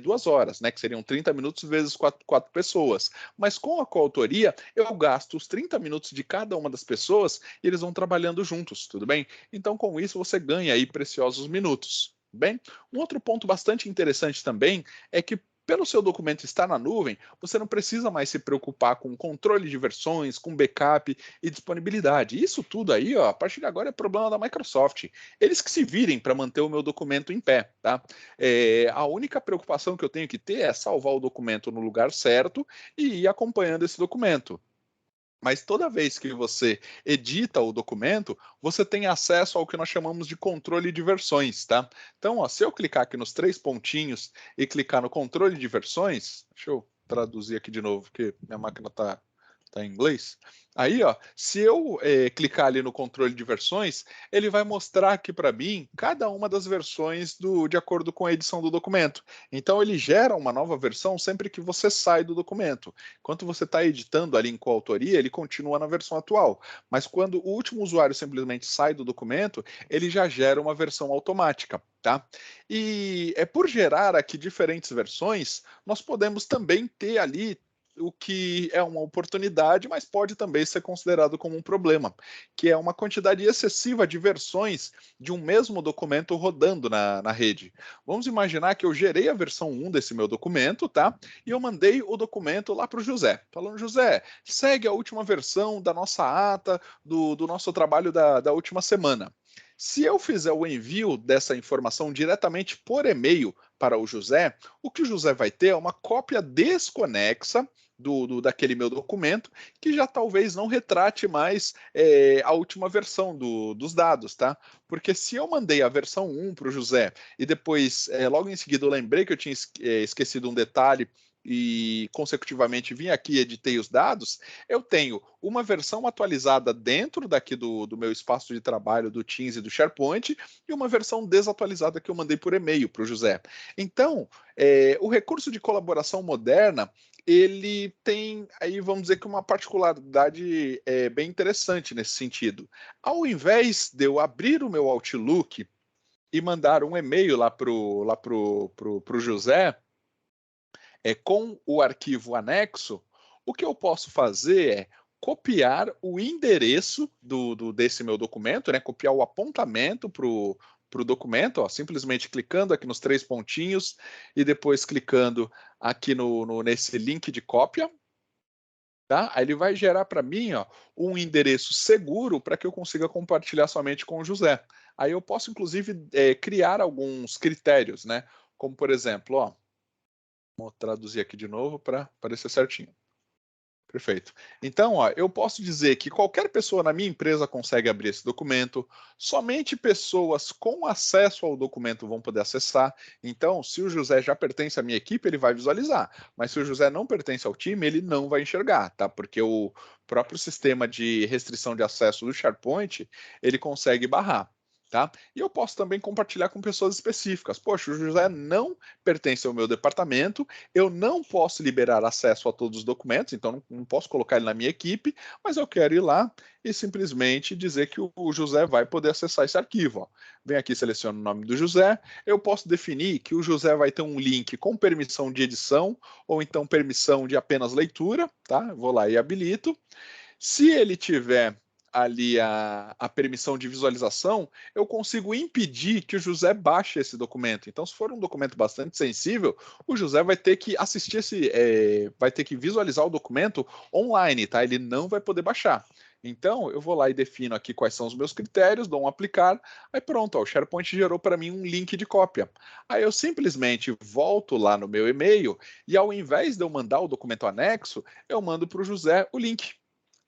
2 horas, né, que seriam 30 minutos vezes 4 pessoas. Mas com a coautoria eu gasto os 30 minutos de cada uma das pessoas e eles vão trabalhando juntos, tudo bem? Então com isso você ganha aí preciosos minutos. Bem, um outro ponto bastante interessante também é que pelo seu documento estar na nuvem, você não precisa mais se preocupar com controle de versões, com backup e disponibilidade. Isso tudo aí, ó, a partir de agora é problema da Microsoft. Eles que se virem para manter o meu documento em pé, tá? A única preocupação que eu tenho que ter é salvar o documento no lugar certo e ir acompanhando esse documento. Mas toda vez que você edita o documento, você tem acesso ao que nós chamamos de controle de versões, tá? Então, ó, se eu clicar aqui nos 3 pontinhos e clicar no controle de versões, deixa eu traduzir aqui de novo, porque minha máquina está em inglês. Aí, ó, se eu clicar ali no controle de versões, ele vai mostrar aqui para mim cada uma das versões de acordo com a edição do documento. Então, ele gera uma nova versão sempre que você sai do documento. Enquanto você está editando ali em coautoria, ele continua na versão atual. Mas quando o último usuário simplesmente sai do documento, ele já gera uma versão automática, tá? E por gerar aqui diferentes versões, nós podemos também ter ali o que é uma oportunidade, mas pode também ser considerado como um problema, que é uma quantidade excessiva de versões de um mesmo documento rodando na rede. Vamos imaginar que eu gerei a versão 1 desse meu documento, tá? E eu mandei o documento lá para o José, falando, José, segue a última versão da nossa ata, do nosso trabalho da última semana. Se eu fizer o envio dessa informação diretamente por e-mail para o José, o que o José vai ter é uma cópia desconexa daquele meu documento, que já talvez não retrate mais a última versão dos dados, tá? Porque se eu mandei a versão 1 para o José e depois, logo em seguida, eu lembrei que eu tinha esquecido um detalhe e consecutivamente vim aqui e editei os dados, eu tenho uma versão atualizada dentro daqui do meu espaço de trabalho do Teams e do SharePoint e uma versão desatualizada que eu mandei por e-mail para o José. Então, o recurso de colaboração moderna, ele tem aí, vamos dizer que uma particularidade bem interessante nesse sentido. Ao invés de eu abrir o meu Outlook e mandar um e-mail lá pro José, com o arquivo anexo, o que eu posso fazer é copiar o endereço desse meu documento, né? Copiar o apontamento para o documento, ó, simplesmente clicando aqui nos 3 pontinhos e depois clicando aqui nesse link de cópia. Tá? Aí ele vai gerar para mim, ó, um endereço seguro para que eu consiga compartilhar somente com o José. Aí eu posso, inclusive, criar alguns critérios, né? Como, por exemplo, ó, vou traduzir aqui de novo para aparecer certinho. Perfeito. Então, ó, eu posso dizer que qualquer pessoa na minha empresa consegue abrir esse documento, somente pessoas com acesso ao documento vão poder acessar. Então, se o José já pertence à minha equipe, ele vai visualizar. Mas se o José não pertence ao time, ele não vai enxergar, tá? Porque o próprio sistema de restrição de acesso do SharePoint, ele consegue barrar. Tá? E eu posso também compartilhar com pessoas específicas. Poxa, o José não pertence ao meu departamento, eu não posso liberar acesso a todos os documentos, então não posso colocar ele na minha equipe, mas eu quero ir lá e simplesmente dizer que o José vai poder acessar esse arquivo. Ó. Vem aqui, seleciono o nome do José, eu posso definir que o José vai ter um link com permissão de edição ou então permissão de apenas leitura, tá? Vou lá e habilito. Se ele tiver ali a permissão de visualização, eu consigo impedir que o José baixe esse documento. Então, se for um documento bastante sensível, o José vai ter que assistir vai ter que visualizar o documento online, tá? Ele não vai poder baixar. Então, eu vou lá e defino aqui quais são os meus critérios, dou um aplicar, aí pronto, ó, o SharePoint gerou para mim um link de cópia. Aí eu simplesmente volto lá no meu e-mail e ao invés de eu mandar o documento anexo, eu mando para o José o link.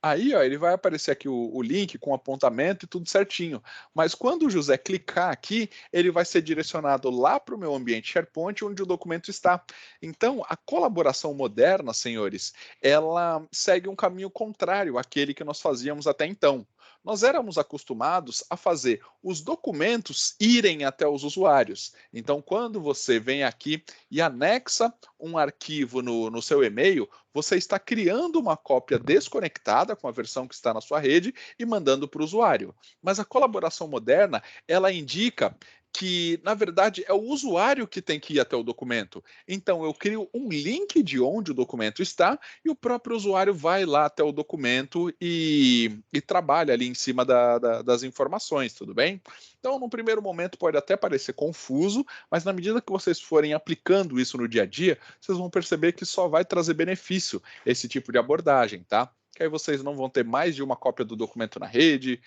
Aí, ó, ele vai aparecer aqui o link com apontamento e tudo certinho. Mas quando o José clicar aqui, ele vai ser direcionado lá para o meu ambiente SharePoint, onde o documento está. Então, a colaboração moderna, senhores, ela segue um caminho contrário àquele que nós fazíamos até então. Nós éramos acostumados a fazer os documentos irem até os usuários. Então, quando você vem aqui e anexa um arquivo no seu e-mail, você está criando uma cópia desconectada com a versão que está na sua rede e mandando para o usuário. Mas a colaboração moderna, ela indica que, na verdade, é o usuário que tem que ir até o documento. Então, eu crio um link de onde o documento está e o próprio usuário vai lá até o documento e trabalha ali em cima das informações, tudo bem? Então, no primeiro momento pode até parecer confuso, mas na medida que vocês forem aplicando isso no dia a dia, vocês vão perceber que só vai trazer benefício esse tipo de abordagem, tá? Que aí vocês não vão ter mais de uma cópia do documento na rede,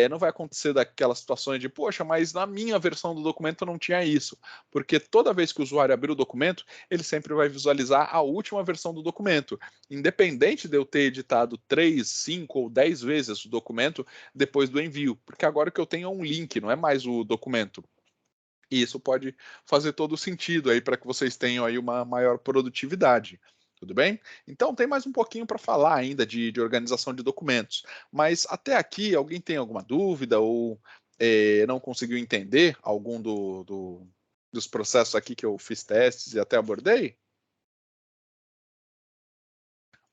não vai acontecer daquelas situações de, poxa, mas na minha versão do documento não tinha isso, porque toda vez que o usuário abrir o documento, ele sempre vai visualizar a última versão do documento, independente de eu ter editado 3, 5 ou 10 vezes o documento depois do envio, porque agora o que eu tenho é um link, não é mais o documento. E isso pode fazer todo sentido aí para que vocês tenham aí uma maior produtividade. Tudo bem? Então tem mais um pouquinho para falar ainda de organização de documentos. Mas até aqui, alguém tem alguma dúvida ou não conseguiu entender algum dos processos aqui que eu fiz testes e até abordei?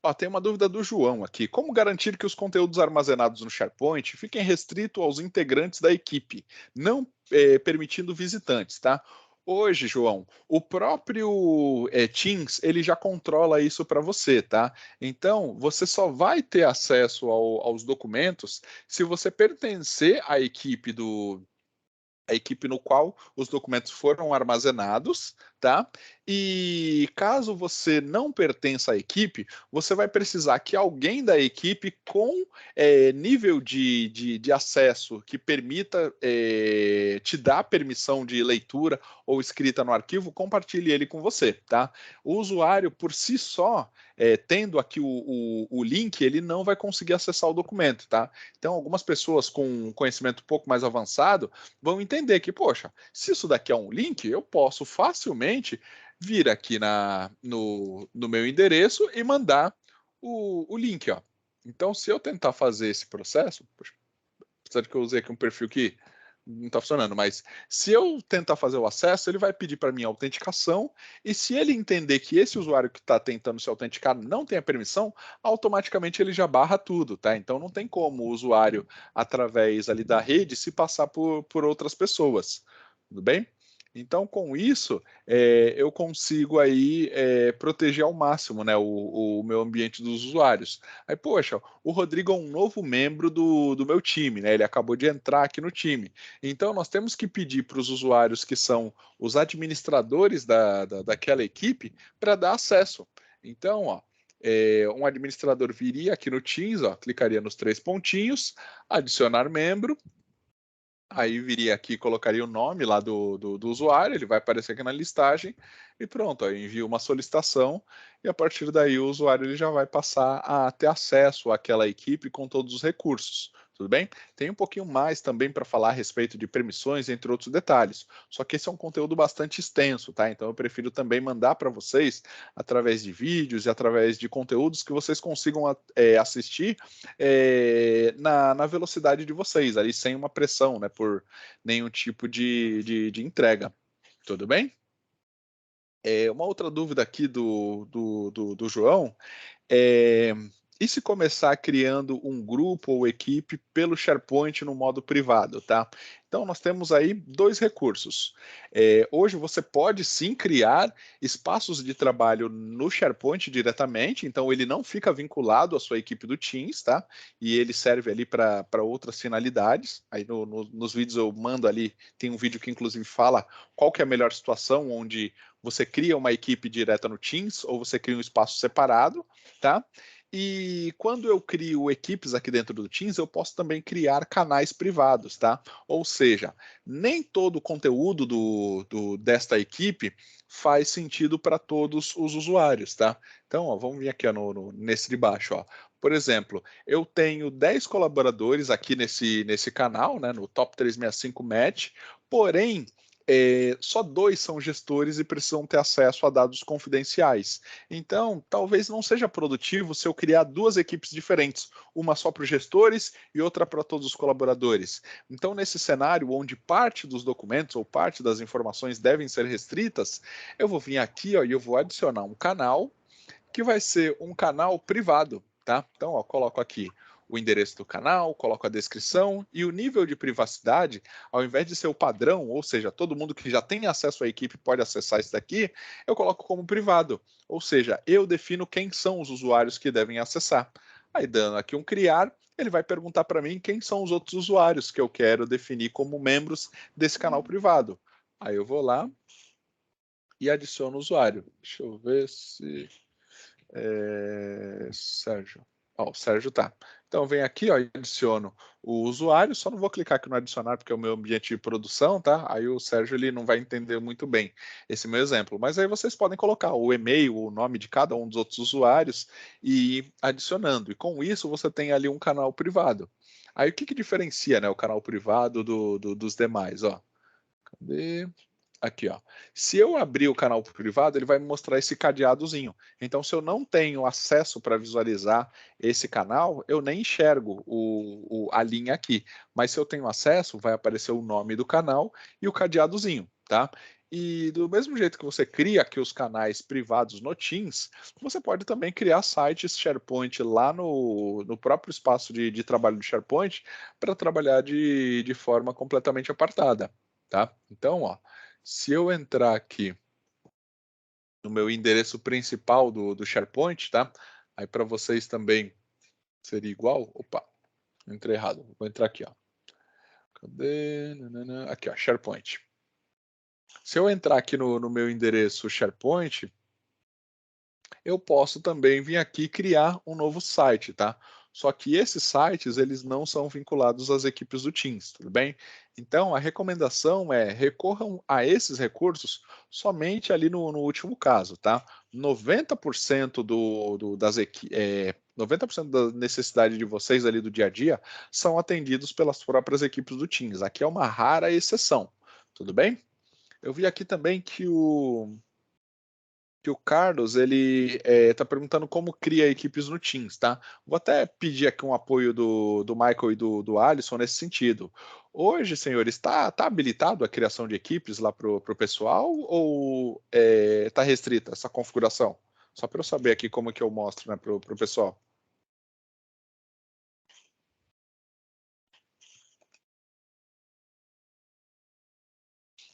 Ó, tem uma dúvida do João aqui. Como garantir que os conteúdos armazenados no SharePoint fiquem restritos aos integrantes da equipe, não permitindo visitantes, tá? Hoje, João, o próprio Teams, ele já controla isso para você, tá? Então, você só vai ter acesso aos documentos se você pertencer à equipe a equipe no qual os documentos foram armazenados, tá? E caso você não pertença à equipe, você vai precisar que alguém da equipe com nível de acesso que permita te dar permissão de leitura ou escrita no arquivo, compartilhe ele com você, tá? O usuário, por si só, tendo aqui o link, ele não vai conseguir acessar o documento, tá? Então, algumas pessoas com conhecimento um pouco mais avançado vão entender que, poxa, se isso daqui é um link, eu posso facilmente vir aqui no meu endereço e mandar o link, ó. Então, se eu tentar fazer esse processo, poxa, apesar de que eu usei aqui um perfil que não está funcionando, mas se eu tentar fazer o acesso, ele vai pedir para mim a autenticação, e se ele entender que esse usuário que está tentando se autenticar não tem a permissão, automaticamente ele já barra tudo, tá? Então não tem como o usuário, através ali da rede, se passar por outras pessoas, tudo bem? Então, com isso, eu consigo aí proteger ao máximo, né, o meu ambiente dos usuários. Aí, poxa, o Rodrigo é um novo membro do meu time, né? Ele acabou de entrar aqui no time. Então, nós temos que pedir para os usuários que são os administradores daquela equipe para dar acesso. Então, ó, um administrador viria aqui no Teams, ó, clicaria nos 3 pontinhos, adicionar membro. Aí viria aqui, colocaria o nome lá do usuário, ele vai aparecer aqui na listagem e pronto, aí envia uma solicitação e a partir daí o usuário ele já vai passar a ter acesso àquela equipe com todos os recursos, tudo bem? Tem um pouquinho mais também para falar a respeito de permissões, entre outros detalhes, só que esse é um conteúdo bastante extenso, tá? Então eu prefiro também mandar para vocês através de vídeos e através de conteúdos que vocês consigam assistir na velocidade de vocês, ali sem uma pressão, né, por nenhum tipo de entrega. Tudo bem? Uma outra dúvida aqui do João é e se começar criando um grupo ou equipe pelo SharePoint no modo privado, tá? Então, nós temos aí 2 recursos. Hoje você pode sim criar espaços de trabalho no SharePoint diretamente, então ele não fica vinculado à sua equipe do Teams, tá? E ele serve ali para outras finalidades. Aí nos vídeos eu mando ali, tem um vídeo que inclusive fala qual que é a melhor situação, onde você cria uma equipe direta no Teams ou você cria um espaço separado, tá? E quando eu crio equipes aqui dentro do Teams, eu posso também criar canais privados, tá? Ou seja, nem todo o conteúdo desta equipe faz sentido para todos os usuários, tá? Então, ó, vamos vir aqui ó, nesse de baixo, ó. Por exemplo, eu tenho 10 colaboradores aqui nesse canal, né, no Top 365 Match, porém, só 2 são gestores e precisam ter acesso a dados confidenciais. Então, talvez não seja produtivo se eu criar 2 equipes diferentes, uma só para os gestores e outra para todos os colaboradores. Então, nesse cenário onde parte dos documentos ou parte das informações devem ser restritas, eu vou vir aqui ó, e eu vou adicionar um canal que vai ser um canal privado, tá? Então, ó, coloco aqui o endereço do canal, coloco a descrição e o nível de privacidade, ao invés de ser o padrão, ou seja, todo mundo que já tem acesso à equipe pode acessar isso daqui, eu coloco como privado, ou seja, eu defino quem são os usuários que devem acessar. Aí, dando aqui um criar, ele vai perguntar para mim quem são os outros usuários que eu quero definir como membros desse canal privado. Aí eu vou lá e adiciono o usuário. Deixa eu ver se... Sérgio. Ó, o Sérgio tá. Então, vem aqui, ó, e adiciono o usuário, só não vou clicar aqui no adicionar, porque é o meu ambiente de produção, tá? Aí o Sérgio, ele não vai entender muito bem esse meu exemplo. Mas aí vocês podem colocar o e-mail, o nome de cada um dos outros usuários e ir adicionando. E com isso, você tem ali um canal privado. Aí, o que diferencia, né, o canal privado dos demais, ó? Cadê? Aqui, ó. Se eu abrir o canal privado, ele vai me mostrar esse cadeadozinho. Então, se eu não tenho acesso para visualizar esse canal, eu nem enxergo a linha aqui. Mas se eu tenho acesso, vai aparecer o nome do canal e o cadeadozinho, tá? E do mesmo jeito que você cria aqui os canais privados no Teams, você pode também criar sites SharePoint lá no próprio espaço de trabalho do SharePoint para trabalhar de forma completamente apartada, tá? Então, ó, se eu entrar aqui no meu endereço principal do SharePoint, tá? Aí para vocês também seria igual. Opa, entrei errado. Vou entrar aqui, ó. Cadê? Aqui, ó, SharePoint. Se eu entrar aqui no meu endereço SharePoint, eu posso também vir aqui criar um novo site, tá? Só que esses sites, eles não são vinculados às equipes do Teams, tudo bem? Então, a recomendação é recorram a esses recursos somente ali no último caso, tá? 90% 90% da necessidade de vocês ali do dia a dia são atendidos pelas próprias equipes do Teams. Aqui é uma rara exceção, tudo bem? Eu vi aqui também que o Carlos ele está perguntando como cria equipes no Teams, tá? Vou até pedir aqui um apoio do Michael e do Alisson nesse sentido. Hoje, senhores, está habilitado a criação de equipes lá para o pessoal ou está restrita essa configuração? Só para eu saber aqui como que eu mostro, né, para o pessoal.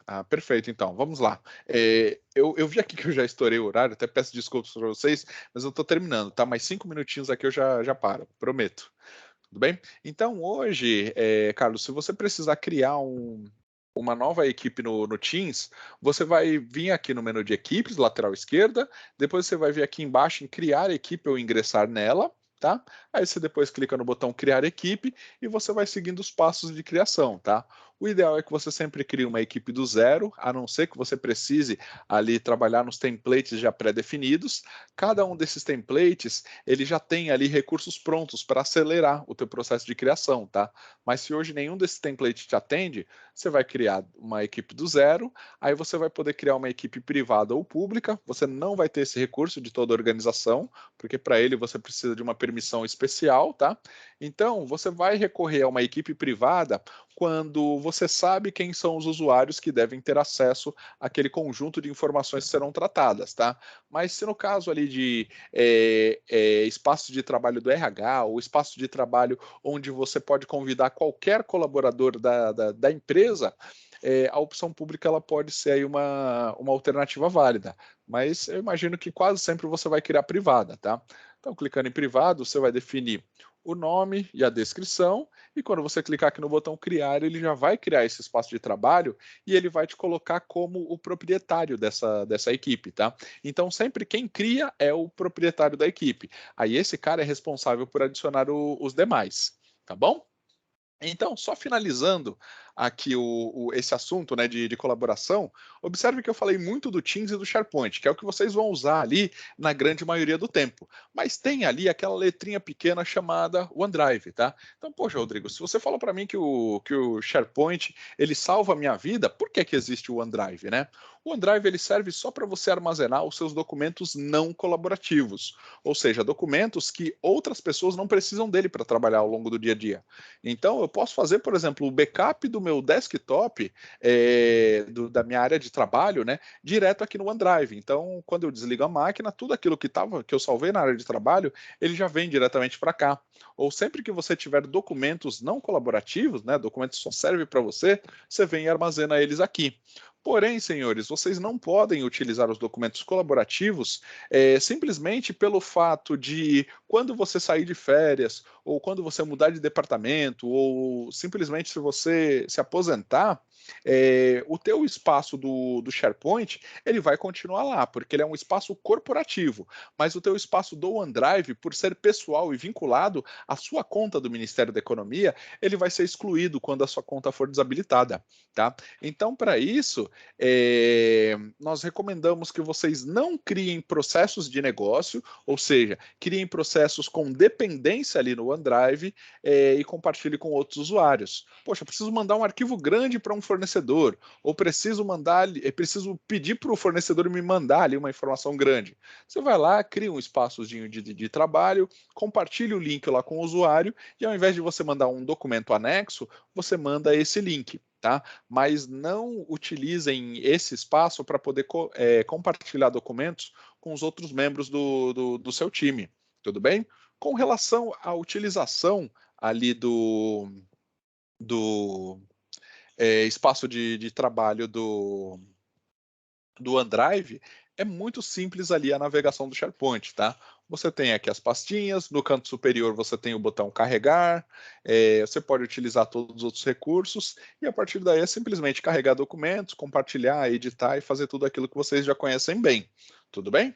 Ah, perfeito, então, vamos lá. Eu vi aqui que eu já estourei o horário, até peço desculpas para vocês, mas eu estou terminando, tá? Mais 5 minutinhos aqui eu já paro, prometo. Tudo bem? Então, hoje, Carlos, se você precisar criar uma nova equipe no Teams, você vai vir aqui no menu de equipes, lateral esquerda, depois você vai vir aqui embaixo em criar equipe ou ingressar nela, tá? Aí você depois clica no botão criar equipe e você vai seguindo os passos de criação, tá? O ideal é que você sempre crie uma equipe do zero, a não ser que você precise ali trabalhar nos templates já pré-definidos. Cada um desses templates, ele já tem ali recursos prontos para acelerar o teu processo de criação, tá? Mas se hoje nenhum desses templates te atende, você vai criar uma equipe do zero, aí você vai poder criar uma equipe privada ou pública, você não vai ter esse recurso de toda a organização, porque para ele você precisa de uma permissão especial, tá? Então, você vai recorrer a uma equipe privada quando você sabe quem são os usuários que devem ter acesso àquele conjunto de informações que serão tratadas, tá? Mas se no caso ali de espaço de trabalho do RH, ou espaço de trabalho onde você pode convidar qualquer colaborador da empresa, a opção pública ela pode ser aí uma alternativa válida, mas eu imagino que quase sempre você vai criar privada, tá? Então, clicando em privado, você vai definir o nome e a descrição, e quando você clicar aqui no botão criar, ele já vai criar esse espaço de trabalho e ele vai te colocar como o proprietário dessa equipe, tá? Então, sempre quem cria é o proprietário da equipe. Aí esse cara é responsável por adicionar os demais, tá bom? Então, só finalizando aqui esse assunto, né, de colaboração, observe que eu falei muito do Teams e do SharePoint, que é o que vocês vão usar ali na grande maioria do tempo. Mas tem ali aquela letrinha pequena chamada OneDrive, tá? Então, poxa, Rodrigo, se você falou para mim que o SharePoint ele salva a minha vida, por que existe o OneDrive, né? O OneDrive ele serve só para você armazenar os seus documentos não colaborativos, ou seja, documentos que outras pessoas não precisam dele para trabalhar ao longo do dia a dia. Então, eu posso fazer, por exemplo, o backup do meu desktop, da minha área de trabalho, né, direto aqui no OneDrive. Então, quando eu desligo a máquina, tudo aquilo que eu salvei na área de trabalho, ele já vem diretamente para cá. Ou sempre que você tiver documentos não colaborativos, né, documentos que só servem para você, você vem e armazena eles aqui. Porém, senhores, vocês não podem utilizar os documentos colaborativos simplesmente pelo fato de, quando você sair de férias, ou quando você mudar de departamento, ou simplesmente se você se aposentar, o teu espaço do SharePoint, ele vai continuar lá, porque ele é um espaço corporativo, mas o teu espaço do OneDrive, por ser pessoal e vinculado à sua conta do Ministério da Economia, ele vai ser excluído quando a sua conta for desabilitada, tá? Então, para isso, nós recomendamos que vocês não criem processos de negócio, ou seja, criem processos com dependência ali no OneDrive e compartilhe com outros usuários. Poxa, preciso mandar um arquivo grande para um fornecedor, ou preciso pedir para o fornecedor me mandar ali uma informação grande. Você vai lá, cria um espaço de trabalho, compartilha o link lá com o usuário, e ao invés de você mandar um documento anexo, você manda esse link. Tá? Mas não utilizem esse espaço para poder compartilhar documentos com os outros membros do seu time, tudo bem? Com relação à utilização ali do espaço de trabalho do OneDrive, é muito simples ali a navegação do SharePoint, tá? Você tem aqui as pastinhas, no canto superior você tem o botão carregar, você pode utilizar todos os outros recursos, e a partir daí é simplesmente carregar documentos, compartilhar, editar e fazer tudo aquilo que vocês já conhecem bem, tudo bem?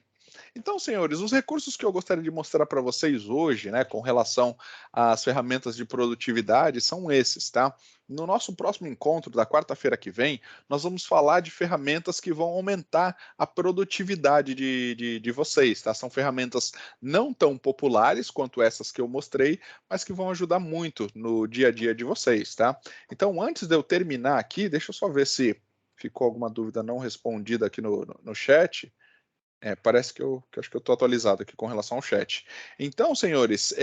Então, senhores, os recursos que eu gostaria de mostrar para vocês hoje, né, com relação às ferramentas de produtividade, são esses, tá? No nosso próximo encontro, da quarta-feira que vem, nós vamos falar de ferramentas que vão aumentar a produtividade de vocês, tá? São ferramentas não tão populares quanto essas que eu mostrei, mas que vão ajudar muito no dia a dia de vocês, tá? Então, antes de eu terminar aqui, deixa eu só ver se ficou alguma dúvida não respondida aqui no chat. Parece que eu acho que eu estou atualizado aqui com relação ao chat. Então, senhores,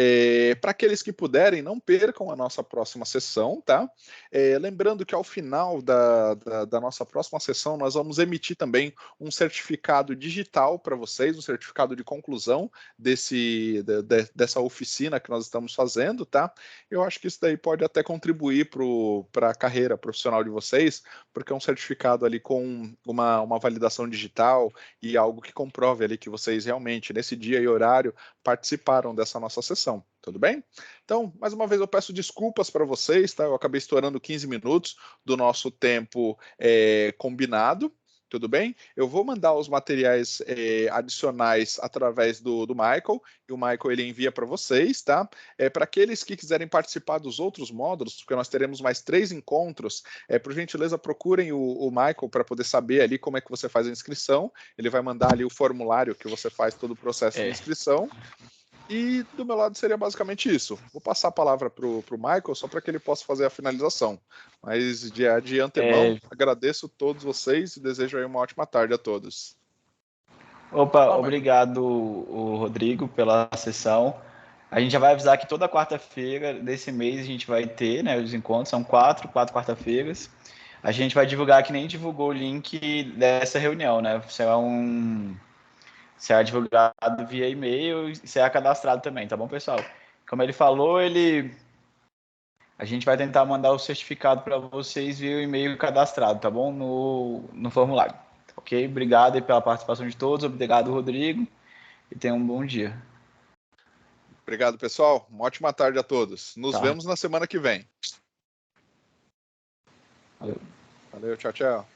para aqueles que puderem, não percam a nossa próxima sessão, tá? Lembrando que ao final da nossa próxima sessão, nós vamos emitir também um certificado digital para vocês, um certificado de conclusão dessa oficina que nós estamos fazendo, tá? Eu acho que isso daí pode até contribuir para a carreira profissional de vocês, porque é um certificado ali com uma validação digital e algo que comprove ali que vocês realmente, nesse dia e horário, participaram dessa nossa sessão, tudo bem? Então, mais uma vez eu peço desculpas para vocês, tá? Eu acabei estourando 15 minutos do nosso tempo combinado, tudo bem? Eu vou mandar os materiais adicionais através do Michael, e o Michael ele envia para vocês, tá? Para aqueles que quiserem participar dos outros módulos, porque nós teremos mais 3 encontros, por gentileza procurem o Michael para poder saber ali como é que você faz a inscrição. Ele vai mandar ali o formulário que você faz todo o processo de inscrição. E do meu lado seria basicamente isso. Vou passar a palavra para o Michael, só para que ele possa fazer a finalização. Mas de antemão, agradeço a todos vocês e desejo aí uma ótima tarde a todos. Opa, obrigado, Rodrigo, pela sessão. A gente já vai avisar que toda quarta-feira desse mês a gente vai ter, né, os encontros, são quatro quarta-feiras. A gente vai divulgar, que nem divulgou o link dessa reunião, né? Será divulgado via e-mail e será cadastrado também, tá bom, pessoal? Como ele falou, a gente vai tentar mandar o certificado para vocês via e-mail cadastrado, tá bom? No formulário. Ok? Obrigado aí pela participação de todos. Obrigado, Rodrigo. E tenham um bom dia. Obrigado, pessoal. Uma ótima tarde a todos. Nos vemos na semana que vem. Valeu. Valeu, tchau, tchau.